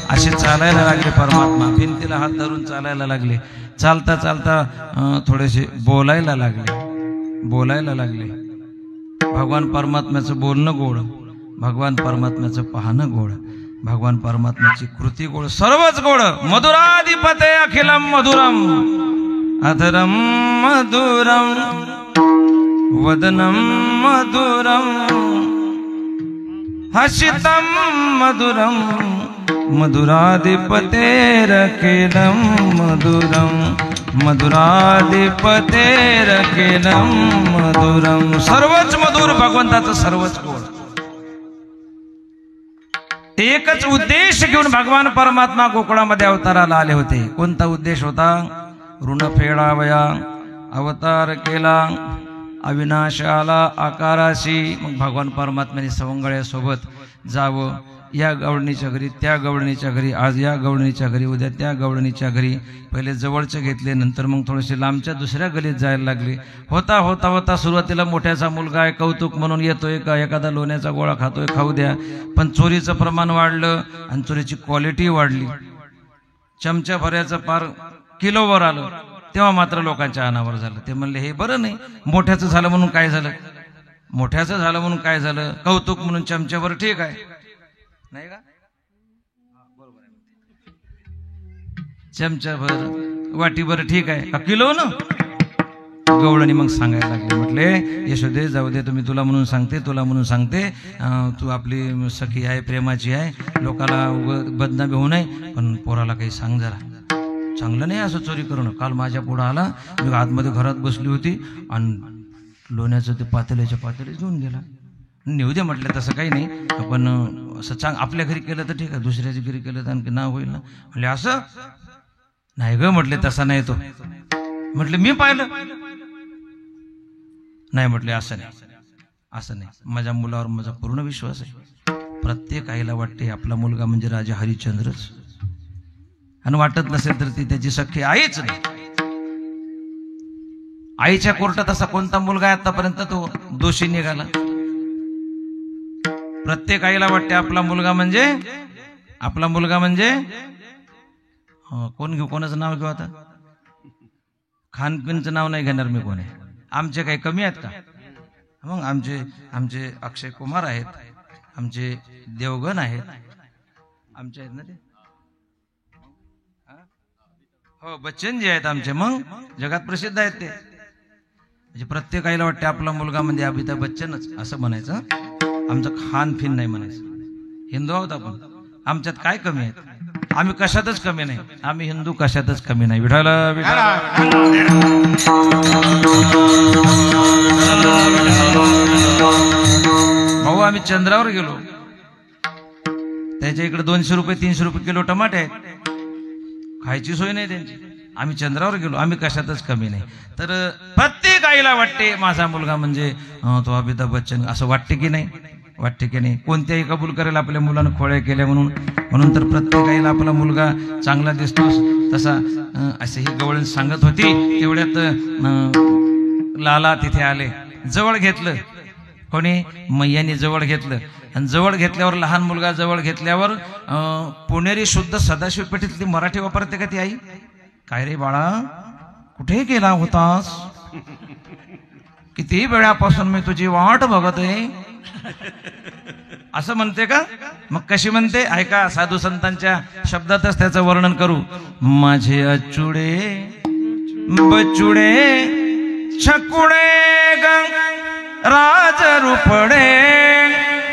असे चालायला लागले परमात्मा. भिंतीला हात धरून चालायला लागले. चालता चालता थोडेसे बोलायला लागले. भगवान परमात्म्याचं बोलणं गोड, भगवान परमात्म्याचं पाहणं गोड, भगवान परमात्म्याची कृती गोड, सर्वच गोड. मधुराधिपते अखिलम मधुरम अधरम मधुरम वदनम मधुरम हसितम मधुरम मधुराधिपतेरखिलम मधुरम मधुराधिपतेरखिलम मधुरम. सर्वच मधुर, भगवंताचं सर्वच गोड. एकच उद्देश घेऊन भगवान परमात्मा गोकुळामध्ये अवताराला आले होते. कोणता उद्देश होता? ऋण फेडावया. अवतार केला, अविनाश आला आकाराशी. मग भगवान परमात्म्याने सवंगळ्यासोबत जावं. या गवळणीच्या घरी, त्या गवळणीच्या घरी, आज या गवळणीच्या घरी, उद्या त्या गवळणीच्या घरी. पहिले जवळचे घेतले, नंतर मग थोडेसे लांबच्या दुसऱ्या गलीत जायला लागले. होता होता होता सुरुवातीला मोठ्याचा मुलगा आहे, कौतुक म्हणून येतोय का, एखादा लोण्याचा गोळा खातोय, खाऊ द्या. पण चोरीचं प्रमाण वाढलं आणि चोरीची क्वालिटी वाढली. चमच्या भऱ्याचं पार किलोवर आलं. तेव्हा मात्र लोकांच्या अनावर झालं. ते म्हणले हे बरं नाही. मोठ्याचं झालं म्हणून काय झालं, मोठ्याचं झालं म्हणून काय झालं, कौतुक म्हणून चमच्यावर ठीक आहे, नाही का? बरोबर आहे. चमच्याभर वाटीभर ठीक आहे का, किलो ना. गवळणी मग सांगायला लागले. म्हटले यशोदे जाऊ दे, तुम्ही तुला म्हणून सांगते, तुला म्हणून सांगते. तू आपली सखी आहे, प्रेमाची आहे, लोकाला बदनामी होऊ नये. पण पोराला काही सांग जरा, चांगलं नाही असं चोरी करणं. काल माझ्या पुढं आला, मी आतमध्ये घरात बसली होती आणि लोण्याचं ते पातेल्याच्या पातेले घेऊन गेला. नेऊ दे म्हटलं, तसं काही नाही. पण असं आपल्या घरी केलं तर ठीक आहे, दुसऱ्याच्या घरी केलं तर आणखी नाव होईल ना. म्हटले असं नाही ग, म्हटले तसा नाही तो. म्हटले मी पाहिलं नाही. म्हटले असं नाही, असं नाही. माझ्या मुलावर माझा पूर्ण विश्वास आहे. प्रत्येक आईला वाटते आपला मुलगा म्हणजे राजा हरिश्चंद्रच, आणि वाटत नसेल तर ती त्याची सख्खी आईच नाही. आईच्या कोर्टात असा कोणता मुलगा आहे आतापर्यंत तो दोषी निघाला? प्रत्येक आईला वाटते आपला मुलगा म्हणजे, आपला मुलगा म्हणजे कोण घेऊ, कोणाचं नाव घेऊ आता? खानपिनचं नाव नाही घेणार मी. कोण आहे? आमचे काही कमी आहेत का? मग आमचे अक्षय कुमार आहेत, आमचे देवगण आहेत, आमचे आहेत ना ते, हो बच्चन जी आहेत आमचे, मग जगात प्रसिद्ध आहेत ते. म्हणजे प्रत्येक आईला वाटते आपला मुलगा म्हणजे अमिताभ बच्चनच असं म्हणायचं. आमचं खानफिन नाही म्हणायचं. हिंदू आहोत आपण, आमच्यात काय कमी आहेत? आम्ही कशातच कमी नाही. आम्ही हिंदू कशातच कमी नाही. विठाल भाऊ, आम्ही चंद्रावर गेलो, त्याच्या इकडे 200 रुपये 300 रुपये किलो टमाटे आहेत, खायची सोय नाही त्यांची. आम्ही चंद्रावर गेलो, आम्ही कशातच कमी नाही. तर प्रत्येक आईला वाटते माझा मुलगा म्हणजे तो अमिताभ बच्चन, असं वाटते की नाही? वाटते की नाही? कोणत्याही कबूल करेल आपल्या मुलानं खोड्या केल्या म्हणून. म्हणून तर प्रत्येक आईला आपला मुलगा चांगला दिसतो, तसा असे ही गवळण सांगत होती. तेवढ्यात लाला तिथे आले. जवळ घेतलं कोणी? मैयानी जवळ घेतलं. आणि जवळ घेतल्यावर लहान मुलगा जवळ घेतल्यावर पुणेरी शुद्ध सदाशिव पेठेतली मराठी वापरते का ती आई? काय रे बाळा, कुठे गेला होतास? किती वेळापासून मी तुझी वाट बघत आहे, असं म्हणते का? मग कशी म्हणते ऐका, साधू संतांच्या शब्दातच त्याचं वर्णन करू. माझे अचुडे बचुडे छकुडे राज रुपडे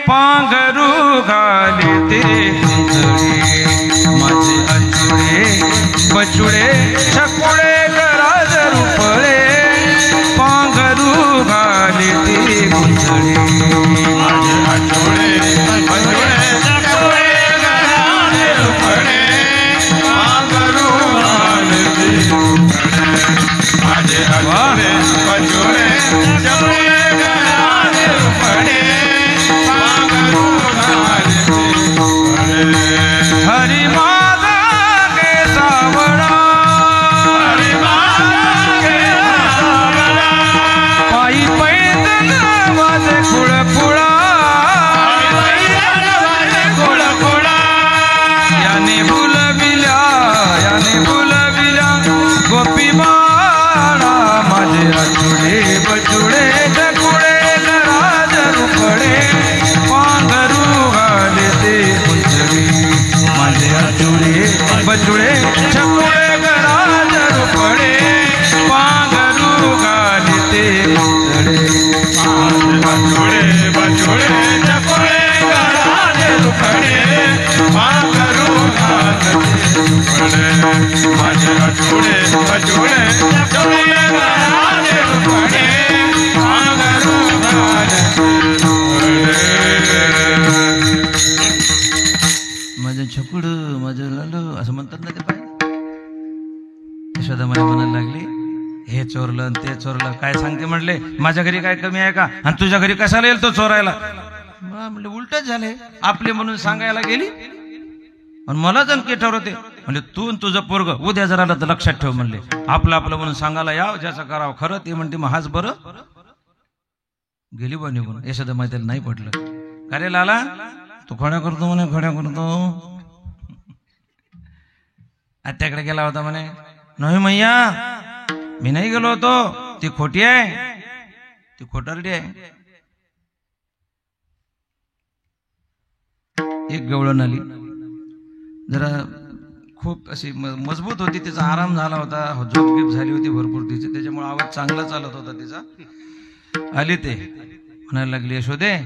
पांघरू घालते माझे अचुडे बचुडे छकुडे राज रुपडे पांघरू घालते गुंजळे माझे अचुडे बचुडे छकुडे राज रुपडे पांघरू घालते माझे अचुडे बचुडे छकुडे राज रुपडे पांघरू घालते हरी माझा गे सावळा हरी माझा गे सावळा पायी पैदल माझे खुळखुळा याने फुलविल्या गोपी बाळा माझे अचुडे बचुडे छकुडे राज रुपडे पांघरू घालते गुंजळे माझे अचुडे बचुडे छकुडे राज रुपडे पांघरू घालते गुंजळे बचुडे बचुडे छकुडे राज रुपडे पांघरू घालते माझे अचुडे बचुडे छकुडे राज रुपडे पांघरू माझं छकुड माझं लालू असं म्हणतात ना ते पाय. यशोदा मला म्हणायला लागली, हे चोरलं ते चोरलं, काय सांगते म्हणले? माझ्या घरी काय कमी आहे का? आणि तुझ्या घरी कशाला येईल तो चोरायला? म्हणले उलटच झाले, आपले म्हणून सांगायला गेली आणि मला जणकी ठरवते. म्हणजे तू आणि तुझं पोरग उद्या जर आलं तर लक्षात ठेव म्हणले. आपलं आपलं म्हणून सांगायला याव, ज्याचं करावं खरं ते म्हणते मग हाच बरं. गेली बा निघून. यशोदा माहिती नाही पडलं. का रे लाला, तू खोड्या करतो म्हणे, खोड्या करतो. आत्याकडे गेला होता म्हणे. नाही मैया, मी नाही गेलो होतो, ती खोटी आहे, ती खोटारडी आहे. एक गवळण आली, जरा खूप अशी मजबूत होती, तिचा आराम झाला होता, झोपगीप झाली होती भरपूर तिची, त्याच्यामुळे आवाज चांगला चालत होता तिचा. आली ते म्हणायला लागली, यशोदे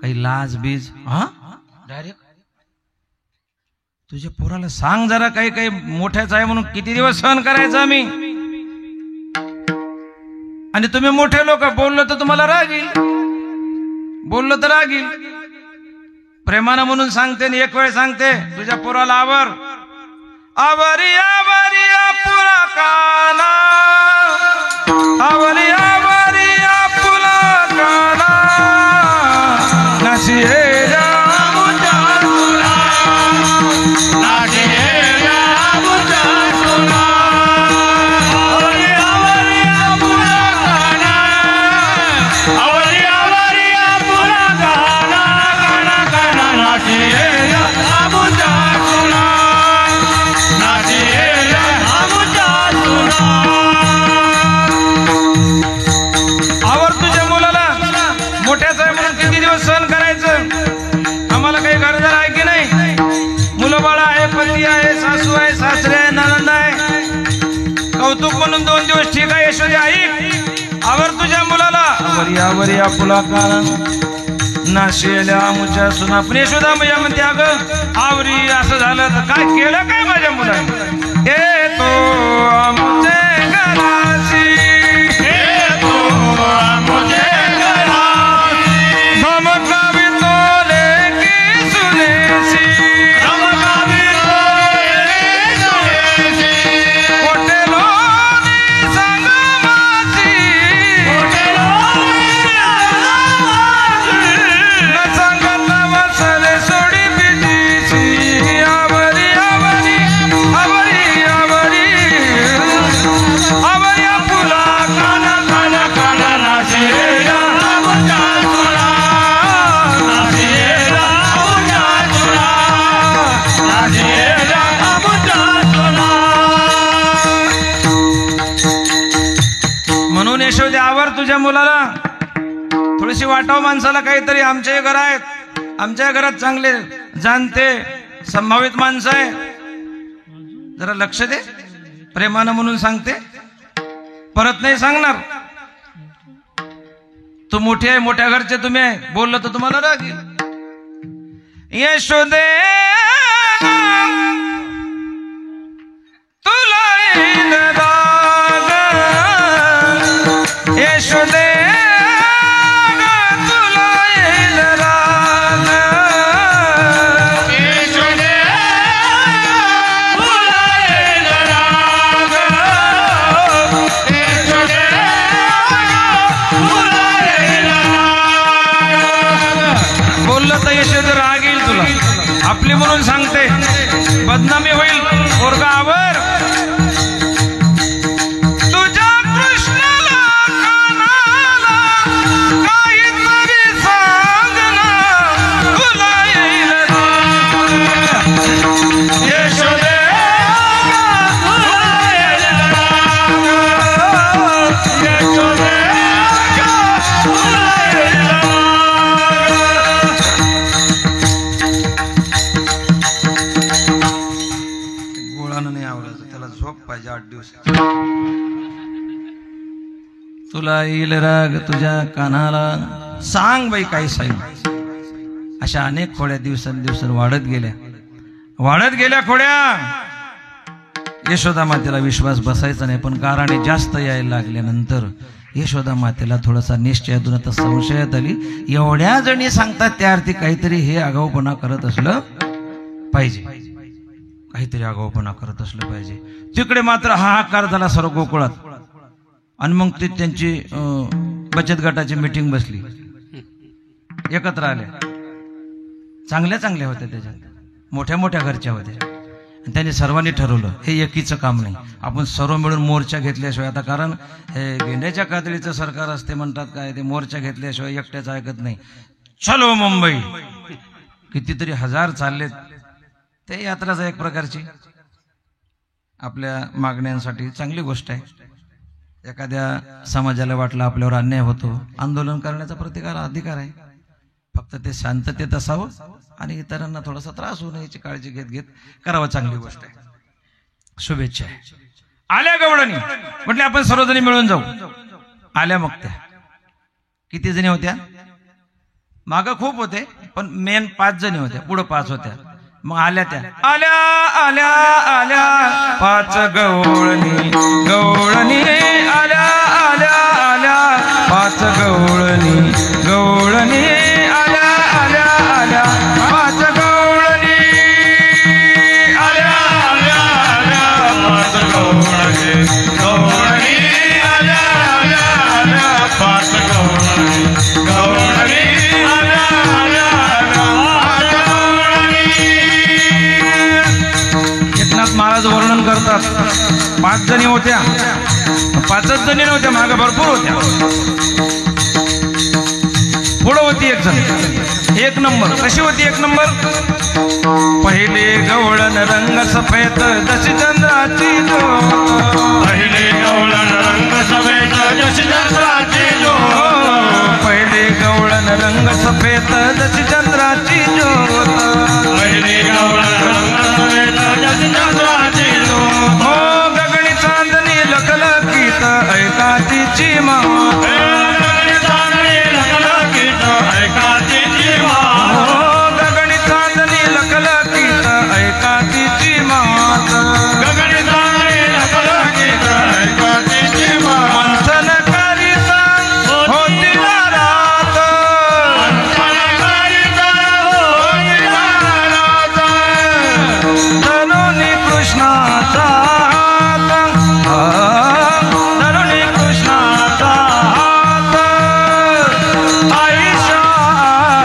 काही लाज बीज? हा डायरेक्ट तुझ्या पोराला सांग जरा, काही काही मोठ्याच आहे म्हणून किती दिवस सहन करायचं आम्ही. आणि तुम्ही मोठे लोक, बोललो तर तुम्हाला राग येईल, बोललो तर राग येईल. प्रेमानं म्हणून सांगते आणि एक वेळ सांगते, तुझ्या पोराला आवर, आवरी आवरी आपुला काना, आवरी आवरी आपुला काना, नाशी कौतुक म्हणून 2 दिवस ठीक आहे. यशोदे आई, आवर तुझ्या मुलाला. आवरी आवरी आपुला कारण नाशिल्या मुच्या सुना. पण यशोदा मैया म्हणते, अगं आवरी असं झालं तर काय केलं काय माझ्या मुलाने? ए तो आमचे घराची, ए तो आमचे घराची, धमकावी तोले की सुनेची, धमकावी तोले सुनेची, कोटेलोनी सांग माझी, कोटेलोनी न सांगता वसले सोडी पिटीची. आवरी आवरी तुझ्या मुलाला थोडीशी वाटाव माणसाला काहीतरी. आमचे घर आहेत, आमच्या घरात चांगले जाणते संभावित माणसं आहे, जरा लक्ष दे. प्रेमानं म्हणून सांगते, परत नाही सांगणार. तू मोठी आहे, मोठ्या घरचे तुम्ही आहे, बोललं तर तुम्हाला राग येईल. यशोदे तुला येईल राग, यशोदे तुला येईल राग, यशोदे तुला येईल राग, यशोदे तुला येईल राग. बोललं तर यशोदे राग येईल तुला. आपली म्हणून सांगते, बदनामी होईल पोरगावर. तुझ्या कृष्णाला कानाला काहीतरी सांग ना, तुला येईल राग. यशोदे तुला येईल राग, यशोदे तुला येईल राग. गोळानं नाही आवडायचं, त्याला झोप पाहिजे 8 दिवस. तुला येईल राग तुझ्या कानाला सांग बाई काही सांग. अशा अनेक खोड्या दिवसांदिवस वाढत गेल्या खोड्या. यशोदा मातेला विश्वास बसायचा नाही, पण गाराणे जास्त यायला लागल्यानंतर यशोदा मातेला थोडासा निश्चयातून आता संशयात आली. एवढ्या जणी सांगतात त्या अर्थी काहीतरी हे आगाऊपणा करत असलं पाहिजे, काहीतरी आगाऊपणा करत असलं पाहिजे. तिकडे मात्र हाहाकार झाला सर्व गोकुळात. आणि मग ते त्यांची बचत गटाची मीटिंग बसली, एकत्र आल्या. चांगल्या होत्या, त्याच्यात मोठ्या मोठ्या घरच्या होत्या. त्यांनी सर्वांनी ठरवलं हे एकीचं काम नाही, आपण सर्व मिळून मोर्चा घेतल्याशिवाय. आता कारण हे गेंड्याच्या कातडीचं सरकार असते म्हणतात, काय ते मोर्चा घेतल्याशिवाय एकट्याच ऐकत नाही. चलो मुंबई, कितीतरी हजार चाललेत. ते यात्राच एक प्रकारची आपल्या मागण्यांसाठी चांगली गोष्ट आहे. एखाद्या समाजाला वाटलं आपल्यावर अन्याय होतो, आंदोलन करण्याचा प्रत्येकाला अधिकार आहे. फक्त ते शांततेत असावं आणि इतरांना थोडासा त्रास होऊ नये याची काळजी घेत करावं, चांगली गोष्ट आहे. शुभेच्छा आहे. आल्या गवळणी, म्हटले आपण सर्वजणी मिळून जाऊ. आल्या मग त्या किती जणी होत्या? मागं खूप होते, पण मेन 5 जणी होत्या, पुढं 5 होत्या. मग आल्या त्या, आल्या आल्या आल्या 5 गवळणी आल्या आल्या आल्या 5 गवळणी आल्या आल्या आल्या 5 गवळणी आल्या आल्या आल्या 5 गवळणी आल्या आल्या आल्या 5 गवळणी आल्या आल्या आल्या 5 गवळणी. एकनाथ महाराज वर्णन करतात, 5 जणी होत्या, 5च जणी नव्हत्या, मागे भरपूर होत्या. पुढं होती एक जण, 1 नंबर. कशी होती 1 नंबर? पहिले गवळण रंग सफेद जशी चंद्राची ज्योत, पहिले गवळण रंग सफेद जशी चंद्राची ज्योत, पहिले गवळण रंग सफेद जशी चंद्राची ज्योत, पहिले गवळण रंग सफेद जशी चंद्राची ज्योत. हो गगनी चांदणी लखलखीत ऐका तिची मात, गगनी चांदणी लखलखीत ऐका तिची मात, हो गगनी चांदणी लखलखीत ऐका तिची मात, गगनी चांदणी लखलखीत ऐका तिची मात. मंथन करिता होती रात, मनकरिता होती रात, तरुणी कृष्णाचा हात, तरुणी कृष्णाचा हात, आईशा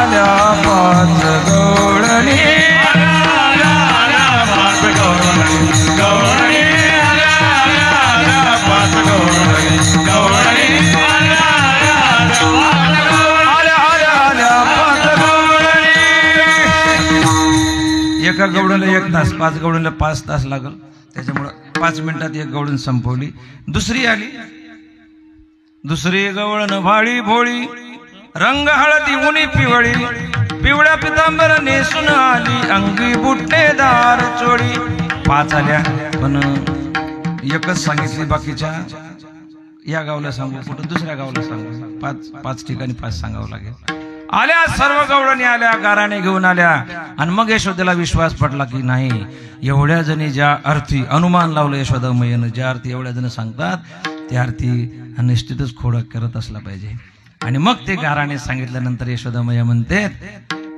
आल्या 5 गवळणी आल्या आल्या आल्या 5 गवळणी, गवळणी आल्या आल्या आल्या 5 गवळणी, गवळणी आल्या आल्या आल्या 5 गवळणी. आल्या आल्या आल्या 5 गवळणी. एका गवळीला 1 तास, 5 गवळीला 5 तास लागल. त्याच्यामुळं 5 मिनिटात एक गवळण संपवली. दुसरी आली, दुसरी गवळण भाळी भोळी रंग हळदी उनी पिवळी पिवळ्या पितांबर नेसून आली अंगी बुट्टेदार चोळी. 5 आल्या पण एकच सांगितली बाकीच्या या गावला सांगू कुठं दुसऱ्या गावला सांगू 5 ठिकाणी 5 सांगावं लागेल. आल्या सर्व गवळणी आल्या गाराने घेऊन आल्या आणि मग यशोदेला विश्वास पडला की नाही एवढ्या जणी ज्या अर्थी अनुमान लावलं यशोदा मैयानं ज्या अर्थी एवढ्या जण सांगतात त्या अर्थी निश्चितच खोडं करत असला पाहिजे. आणि मग ते गाराने सांगितल्यानंतर यशोदा मैया म्हणते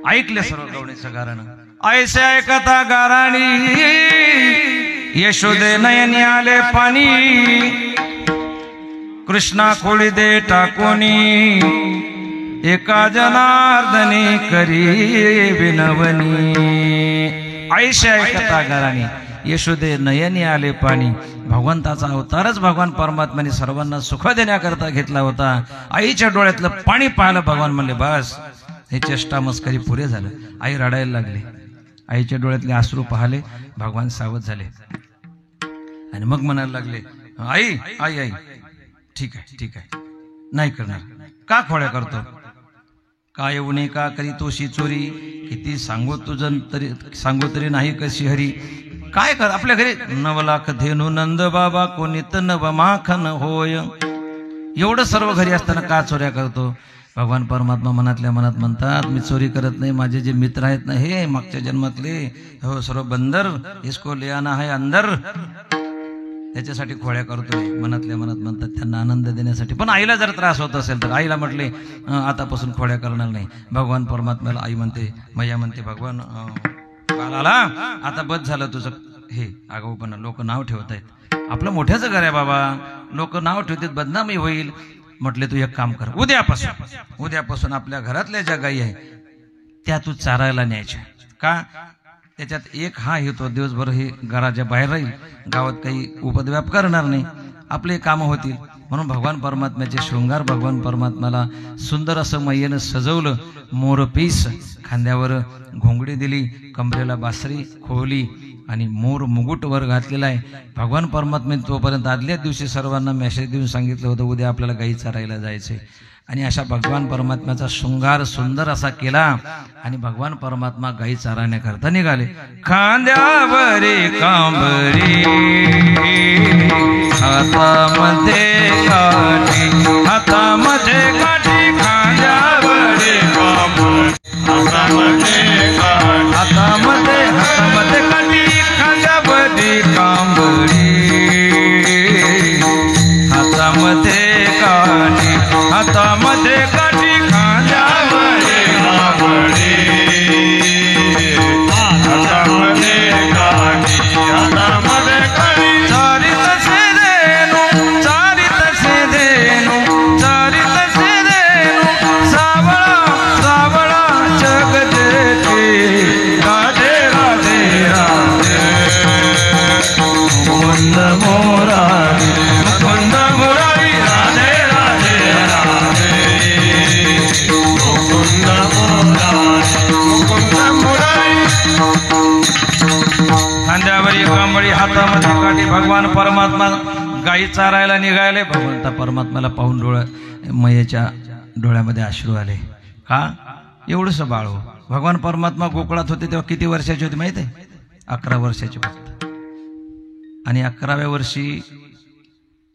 ऐकले सर्व गवळणीचं गारानं. ऐसे ऐकता गाराणी यशोदे नयनी आले पाणी कृष्णा खोळी दे टाकोनी एका जनार्दनी करी विनवनी. ऐसे ऐकता गाराणी यशोदे नयनी आले पाणी. भगवंताचा अवतारच भगवान परमात्म्याने सर्वांना सुख देण्याकरता घेतला होता. आईच्या डोळ्यातलं पाणी पाहिलं भगवान म्हणले बस हे चेष्टा मस्करी पुरे झालं. आई रडायला लागली. आईच्या डोळ्यातले अश्रू पाहिले भगवान सावध झाले आणि मग म्हणायला लागले आई आई आई ठीक आहे नाही करणार. का खोड्या करतो का येऊने का करी तोशी चोरी किती सांगू तुझं तरी नाही कशी हरी. काय कर आपल्या घरी 9 लाख धेनू नंद बाबा कोणीत नव माखन होय. एवढं सर्व घरी असताना का चोऱ्या करतो. भगवान परमात्मा मनातल्या मनात म्हणतात मी चोरी करत नाही. माझे जे मित्र आहेत ना हे मागच्या जन्मातले हो सर्व बंदर इसको ले आना है अंदर त्याच्यासाठी खोड्या करतोय. मनातल्या मनात म्हणतात त्यांना आनंद देण्यासाठी. पण आईला जर त्रास होत असेल तर आईला म्हटले आतापासून खोड्या करणार नाही. भगवान परमात्म्याला आई म्हणते मैया म्हणते भगवान काल आला आता बस झालं तुझं हे आगाऊपणा. लोक नाव ठेवत आहेत आपलं मोठ्याचं घर आहे बाबा लोक नाव ठेवतात बदनामी होईल. म्हटले तू एक काम कर उद्यापासून आपल्या घरातल्या ज्या गायी आहे त्या तू चारायला न्यायच्या. का त्याच्यात एक हा येतो दिवसभर हे घराच्या बाहेर राहील गावात काही उपद्व्याप करणार नाही आपले कामं होतील. म्हणून भगवान परमात्म्याचे शृंगार भगवान परमात्म्याला सुंदर असं मैयेनं सजवलं. मोरपीस खांद्यावर घोंगडी दिली कमरेला बासरी खोवली आणि मोर मुकुट वर घातलेला आहे. भगवान परमात्म्याने तोपर्यंत आदल्या दिवशी सर्वांना मेसेज देऊन सांगितलं होतं उद्या आपल्याला गाई चरायला जायचे. आणि अशा भगवान परमात्म्याचा शृंगार सुंदर असा केला आणि भगवान परमात्मा गाई चारण्याकरता निघाले. खांद्यावरी कांबरी हातामध्ये काठी खांद्यावरी कांबरी हातामध्ये काठी खांद्यावरी कांबरी हातामध्ये काठी खांद्यावरी कांबरी हातामध्ये काठी चारित से देनु सावळा जग देते राधे राधे राधे मुकुंद मुरारी राधे राधे राधे मुकुंद मुरारी. खांद्यावरी कांबळी हातामध्ये काठी. भगवान परमात्मा गाई चारायला निघाले. भगवंता परमात्म्याला पाहून मैयाच्या डोळ्यामध्ये अश्रू आले. का एवढंच बाळ हो. भगवान परमात्मा गोकुळात होते तेव्हा किती वर्षाची होती माहिती आहे 11 वर्षाची फक्त. आणि 11व्या वर्षी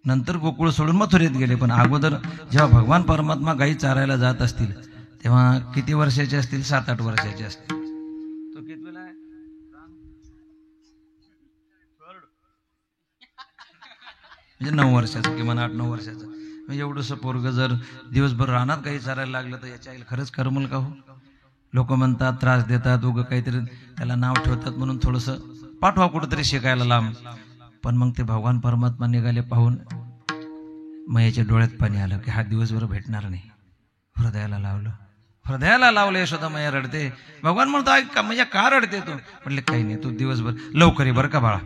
नंतर गोकुळ सोडून मथुरेत गेले. पण अगोदर जेव्हा भगवान परमात्मा गाई चारायला जात असतील तेव्हा किती वर्षाचे असतील 7-8 वर्षाचे असतील. तो कितवीला आहे म्हणजे 9 वर्षाचं किमान 8-9 वर्षाचं. म्हणजे एवढंसं पोरग जर दिवसभर रानात काही चारायला लागलं तर याच्या आईला खरंच करमल का हो. लोक म्हणतात त्रास देतात उगं काहीतरी त्याला नाव ठेवतात म्हणून थोडंसं पाठवा कुठंतरी शिकायला लांब. पण मग ते भगवान परमात्मा निघाले पाहून मैयाच्या डोळ्यात पाणी आलं की हा दिवसभर भेटणार नाही. हृदयाला लावलं यशोदा मैया रडते. भगवान म्हणतो ऐक मैया का रडते तू. म्हटले काही नाही तू दिवसभर लवकर ये बरं का बाळा.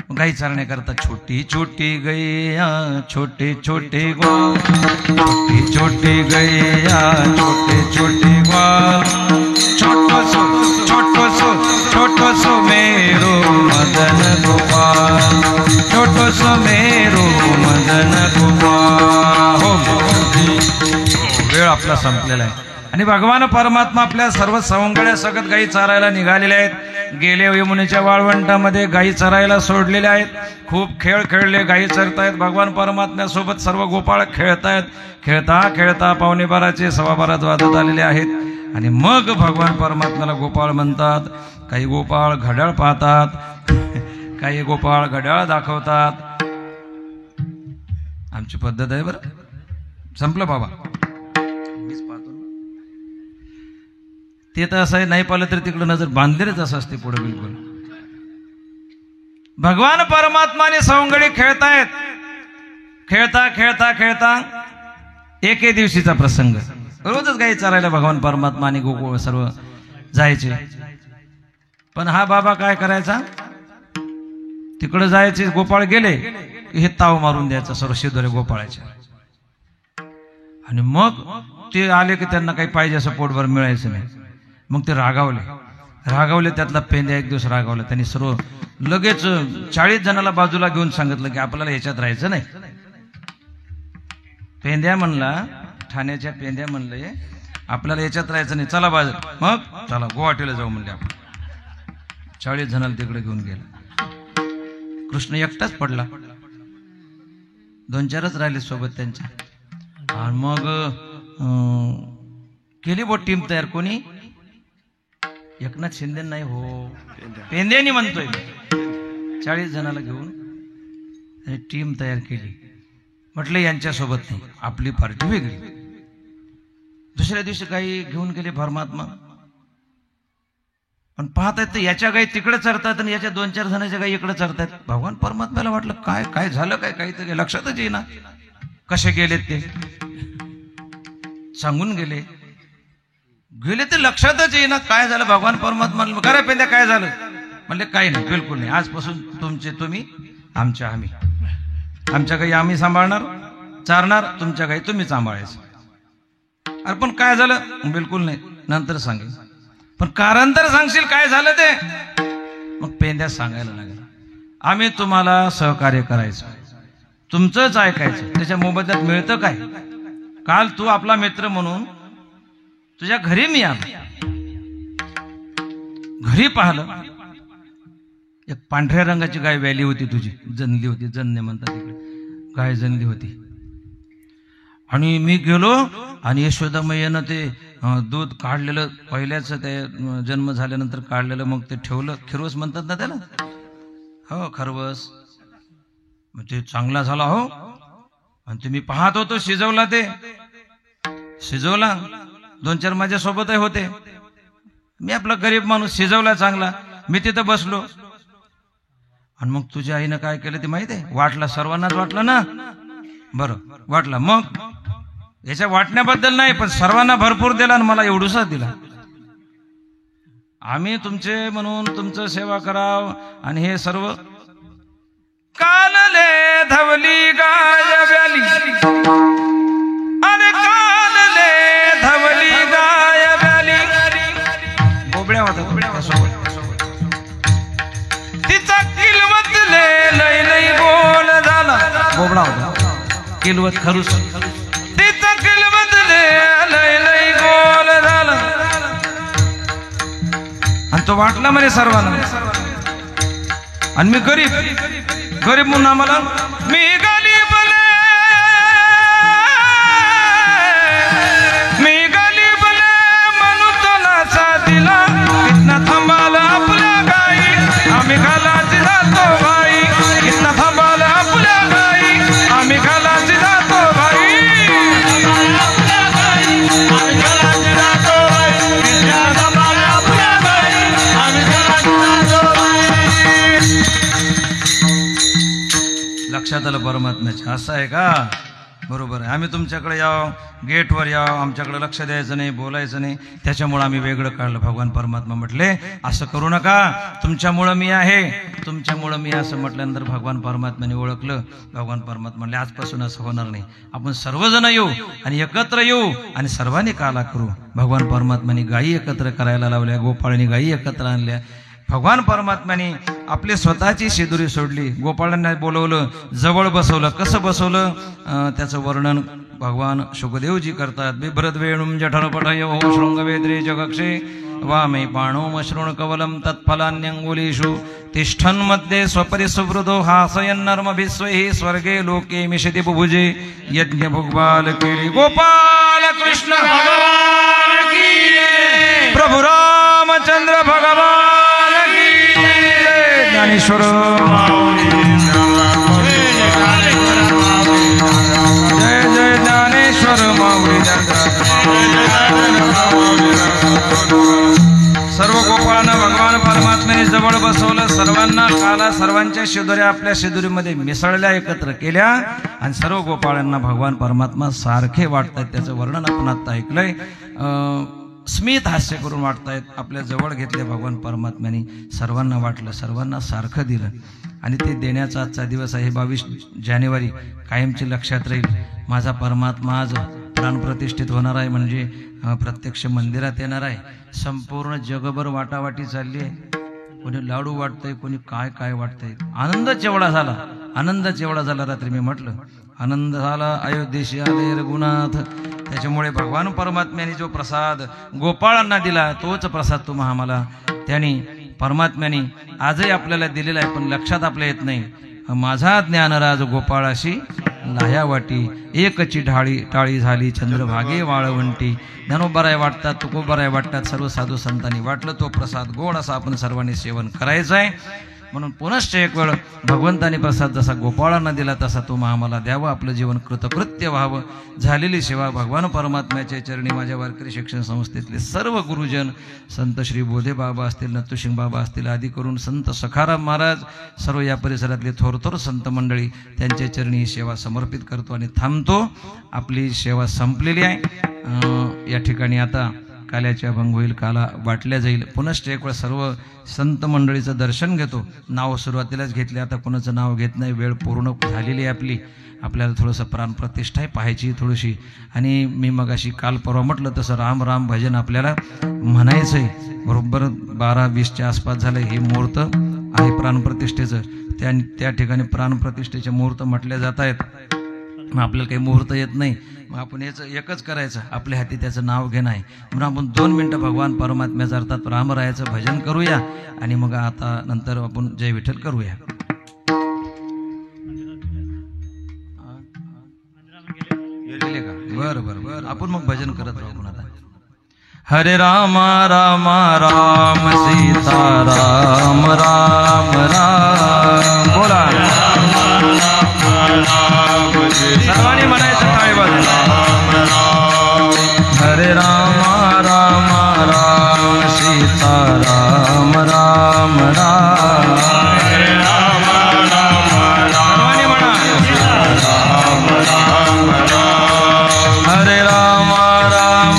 गाई चारण्याकरता छोटी छोटी गैया छोटे छोटे ग्वाल छोटी छोटी गैया छोटे छोटे ग्वाल छोटो सो मेरो मदन गोपाल छोटो सो मेरो मदन गोपाल. हो आपला संपलेला आहे आणि भगवान परमात्मा आपल्या सर्व सवंगड्या सगत गायी चरायला निघालेल्या आहेत. गेले यमुनेच्या वाळवंटामध्ये गायी चरायला सोडलेल्या आहेत. खूप खेळ खेळले, गायी चरतायत. भगवान परमात्म्यासोबत सर्व गोपाळ खेळतायत. खेळता खेळता 11:15 12:15 वाजत आलेले आहेत आणि मग भगवान परमात्म्याला गोपाळ म्हणतात. काही गोपाळ घड्याळ पाहतात, काही गोपाळ घड्याळ दाखवतात. आमची पद्धत आहे बरं. संपलं बाबा, मीच पाहतो. ते तर असं आहे, नाही पाहिलं तरी तिकडं नजर बांधलेच असं असते पुढे. बिलकुल भगवान परमात्माने सवंगडी खेळतायत. खेळता खेळता खेळता एके दिवशीचा प्रसंग. रोजच गाई चरायला भगवान परमात्मा आणि गोकुळ सर्व जायचे. पण हा बाबा काय करायचा, तिकडे जायचे, गोपाळ गेले हे ताव मारून द्यायचा सर्व शिदोरे गोपाळाचे. आणि मग ते आले की त्यांना काही पाहिजे असं पोटभर मिळायचं नाही. मग ते रागावले. त्यातला पेंद्या एक दिवस रागावला. त्यांनी सर्व लगेच 40 जणाला बाजूला घेऊन सांगितलं की आपल्याला ह्याच्यात राहायचं नाही. पेंद्या म्हणला, ठाण्याच्या पेंद्या म्हणले आपल्याला याच्यात राहायचं नाही, चला बाजू. मग चला गुवाहाटीला जाऊ म्हणले आपण. 40 जणाला तिकडे घेऊन गेला. कृष्ण एकटाच पडला. 2-4च राहिले सोबत त्यांच्या. आणि मग केली बो टीम तयार. कोणी? एकनाथ शिंदे नाही हो, पेंद्यानी म्हणतोय. 40 जणाला घेऊन टीम तयार केली. म्हटलं यांच्यासोबत नाही, आपली पार्टी वेगळी. दुसऱ्या दिवशी काही घेऊन गेले परमात्मा. पण पाहतायत तर याच्या गाई तिकडे चरतात आणि याच्या 2-4 जणांच्या गाई इकडे चरतात. भगवान परमात्म्याला वाटलं काय काय झालं, काय काहीतरी लक्षातच येईना. कसे गेलेत ते सांगून गेले ते लक्षातच येईना. काय झालं? भगवान परमात्मा करा पेंद्या काय झालं? म्हणले काही नाही, बिलकुल नाही. आजपासून तुमचे तुम्ही, आमच्या आम्ही. आमच्या गाई आम्ही सांभाळणार, चारणार. तुमच्या गाई तुम्ही सांभाळायचं. अरे पण काय झालं? बिलकुल नाही, नंतर सांगेल. पण कारण तर सांगशील काय झालं ते? मग पेंद्या सांगायला लागला, आम्ही तुम्हाला सहकार्य करायचं, तुमचंच ऐकायचं. त्याच्या मोबदल्यात मिळतं काय? काल तू आपला मित्र म्हणून तुझ्या घरी मी आलो. घरी पाहिलं एक पांढऱ्या रंगाची गाय व्याली होती तुझी, जनली होती. जनने म्हणतात तिकडे. गाय जनली होती. आणि मी गेलो आणि यशोदामय्यानं ते दूध काढलेलं, पहिल्याच ते जन्म झाल्यानंतर काढलेलं, मग ते ठेवलं. खिरवस म्हणतात ना त्याला. हो, खरवस. मग ते चांगला झाला हो. आणि तुम्ही पाहत होतो शिजवला. ते शिजवला. 2-4 माझ्या सोबतही होते. मी आपला गरीब माणूस शिजवला चांगला. मी तिथं बसलो. आणि मग तुझ्या आईनं काय केलं ते माहिती आहे? वाटला. सर्वांनाच वाटला ना. बरं वाटला. मग याच्या वाटण्याबद्दल नाही, पण सर्वांना भरपूर दिला आणि मला एवढूसा दिला. आम्ही तुमचे म्हणून तुमचं सेवा कराव. आणि हे सर्व कालले धवली गाय व्याली, अरे कालले धवली गाय व्याली. बोबड्या होता तिचा किलवतले लय लय बोल झाला. बोबडा होता. किलवत खरूस. तिचा किलवतले लय लय बोल झाला. आणि तो वाटला म्हणे सर्वांना. आणि मी गरीब गरीब म्हणून आम्हाला मी गरीब म्हणून तोलाचा दिला. कितना थांबाला आपल्या गाई, आम्ही घालाची जातो बाई. कितना थांबाला आपल्या गाई, आम्ही घालाची जातो बाई. लक्षात आलं परमात्म्याच्या. असं आहे का? बरोबर आहे. आम्ही तुमच्याकडे यावं, गेटवर यावं, आमच्याकडे लक्ष द्यायचं नाही, बोलायचं नाही. त्याच्यामुळं आम्ही वेगळं काढलं. भगवान परमात्मा म्हटले असं करू नका, तुमच्यामुळं मी आहे, तुमच्यामुळं मी. असं म्हटल्यानंतर भगवान परमात्म्याने ओळखलं. भगवान परमात्मा म्हणले आजपासून असं होणार नाही. आपण सर्वजण येऊ आणि एकत्र येऊ आणि सर्वांनी काला करू. भगवान परमात्म्याने गायी एकत्र करायला लावल्या, गोपाळांनी गायी एकत्र आणल्या. भगवान परमात्म्याने आपली स्वतःची शिदुरी सोडली. गोपाळांना बोलवलं, जवळ बसवलं. कसं बसवलं त्याचं वर्णन भगवान शुकदेवजी करतात बिभ्रद वेणुं जठरपटयो शृंगवेद्रे जगक्षे वामे पाणो श्रृणकवलं तत्फलान्यंगुलीषु तिष्ठन् मध्ये स्वपरिसुवृदो हासयन्नर्मभिस्वैः स्वर्गे लोके मिषति बुभुजे यज्ञभुग्बाल केळी गोपाल कृष्ण भगवान की जय। प्रभु रामचंद्र भगवान की जय। ज्ञानेश्वर जय जय ज्ञानेश्वर माऊली सर्व गोपाळांना भगवान परमात्म्याने जवळ बसवलं, सर्वांना काला सर्वांच्या शिदोऱ्या आपल्या शिदोरीमध्ये मिसळल्या, एकत्र केल्या आणि सर्व गोपाळांना भगवान परमात्मा सारखे वाटतात. त्याचं वर्णन आपण आता ऐकलंय. स्मित हास्य करून वाटतायत. आपल्या जवळ घेतले भगवान परमात्म्याने, सर्वांना वाटलं, सर्वांना सारखं दिलं आणि ते देण्याचा आजचा दिवस आहे. 22 जानेवारी कायमची लक्षात राहील. माझा परमात्मा आज प्राणप्रतिष्ठित होणार आहे, म्हणजे प्रत्यक्ष मंदिरात येणार आहे. संपूर्ण जगभर वाटावाटी चालली आहे. कोणी लाडू वाटतंय, कोणी काय काय वाटतंय. आनंदच एवढा झाला, आनंदच एवढा झाला. रात्री मी म्हटलं आनंद झाला अयोध्येशी आले रघुनाथ. त्याच्यामुळे भगवान परमात्म्याने जो प्रसाद गोपाळांना दिला तोच प्रसाद तुम्हा आम्हाला त्यांनी परमात्म्याने आजही आपल्याला दिलेला आहे, पण लक्षात आपल्या येत नाही. माझा ज्ञानराज गोपाळाशी लाह्या वाटी एकची टाळी झाली चंद्रभागे वाळवंटी. ज्ञानोबराय वाटतात, तुकोबराय वाटतात, सर्व साधू संतांनी वाटलं. तो प्रसाद गोड असा आपण सर्वांनी सेवन करायचं आहे. म्हणून पुनश्च एक वेळ भगवंतानी प्रसाद जसा गोपाळांना दिला तसा तो आम्हाला द्यावा. आपलं जीवन कृतकृत्य व्हावं. झालेली सेवा भगवान परमात्म्याच्या चरणी माझ्या वारकरी शिक्षण संस्थेतले सर्व गुरुजन, संत श्री बोधे बाबा असतील, नत्तुसिंग बाबा असतील, आदी करून संत सखाराम महाराज, सर्व या परिसरातले थोर संत मंडळी, त्यांच्या चरणी ही सेवा समर्पित करतो आणि थांबतो. आपली सेवा संपलेली आहे. या ठिकाणी आता काल्याची अभंग होईल, काला वाटल्या जाईल. पुनश्च एक वेळ सर्व संत मंडळीचं दर्शन घेतो. नाव सुरुवातीलाच घेतले, आता कोणाचं नाव घेत नाही. वेळ पूर्ण झालेली आहे आपली. आपल्याला थोडंसं प्राणप्रतिष्ठाही पाहायची थोडीशी. आणि मी मग अशी काल परवा म्हटलं तसं राम राम भजन आपल्याला म्हणायचं आहे. बरोबर 12:20च्या आसपास झालं. हे मुहूर्त आहे प्राणप्रतिष्ठेचं. त्या ठिकाणी प्राणप्रतिष्ठेचे मुहूर्त म्हटले जात आहेत. मग आपल्याला काही मुहूर्त येत नाही. मग आपण याचं एकच करायचं, आपल्या हाती त्याचं नाव घेणं आहे. म्हणून आपण 2 मिनटं भगवान परमात्म्याचं अर्थात रामरायाचं भजन करूया आणि मग आता नंतर आपण जय विठ्ठल करूया. गेले का? बरं आपण मग भजन करत राहू. पण आता हरे राम राम राम सीता राम राम राम बोला. सर्वांनी म्हणायचं टाळी वाजवा. हरे राम राम राम सीता राम राम राम. हरे राम राम सर्वांनी म्हणा. हरे राम राम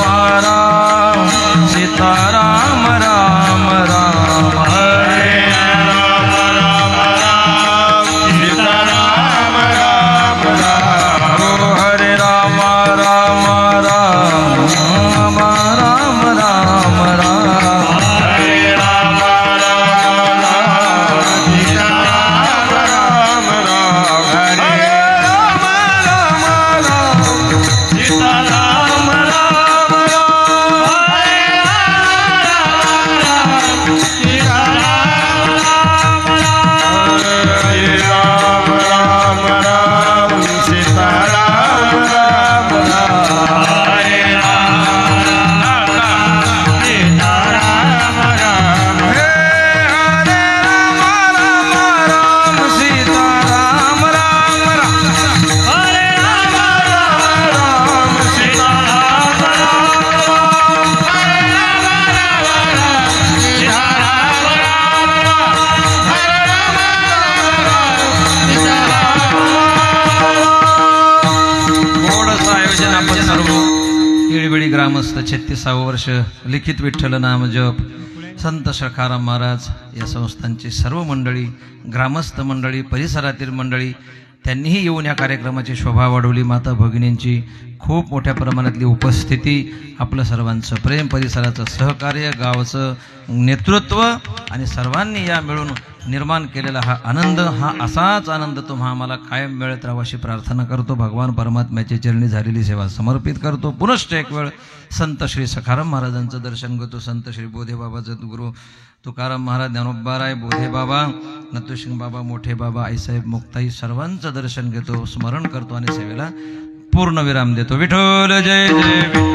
राम सीता राम राम राम. हरे राम राम राम सीता राम राम राम. हो हरे राम राम राम राम राम राम राम. हरे राम राम राम सीता राम राम राम. हरे राम राम राम सीता राम राम राम. हरे राम राम राम सीता राम राम राम. हरे राम राम सीता राम राम. हे हरे राम राम राम सीता राम राम राम. हरे राम राम राम सीता राम राम राम. हरे राम राम राम सीता राम राम राम. हरे राम राम सीता राम राम. गोडचं आयोजन आपण सर्व केळीबेडी ग्रामस्थ 36वे वर्ष लिखित विठ्ठल नाम जप संत सखाराम महाराज या संस्थांची सर्व मंडळी, ग्रामस्थ मंडळी, परिसरातील मंडळी, त्यांनीही येऊन या कार्यक्रमाची शोभा वाढवली. माता भगिनींची खूप मोठ्या प्रमाणातली उपस्थिती, आपलं सर्वांचं प्रेम, परिसराचं सहकार्य, गावाचं नेतृत्व आणि सर्वांनी या मिळून निर्माण केलेला हा आनंद, हा असाच आनंद तुम्हा आम्हाला कायम मिळत राहावा अशी प्रार्थना करतो. भगवान परमात्म्याच्या चरणी झालेली सेवा समर्पित करतो. पुनश्च एक वेळ संत श्री सखाराम महाराजांचं दर्शन घेतो. संत श्री बोधे बाबाचं गुरु तुकाराम महाराज, ज्ञानोबाराय, बोधे बाबा, नतुसिंग बाबा, मोठे बाबा, आईसाहेब, मुक्ताई सर्वांचं दर्शन घेतो, स्मरण करतो आणि सेवेला पूर्ण विराम देतो. विठ्ठल जय जय विठ्ठल.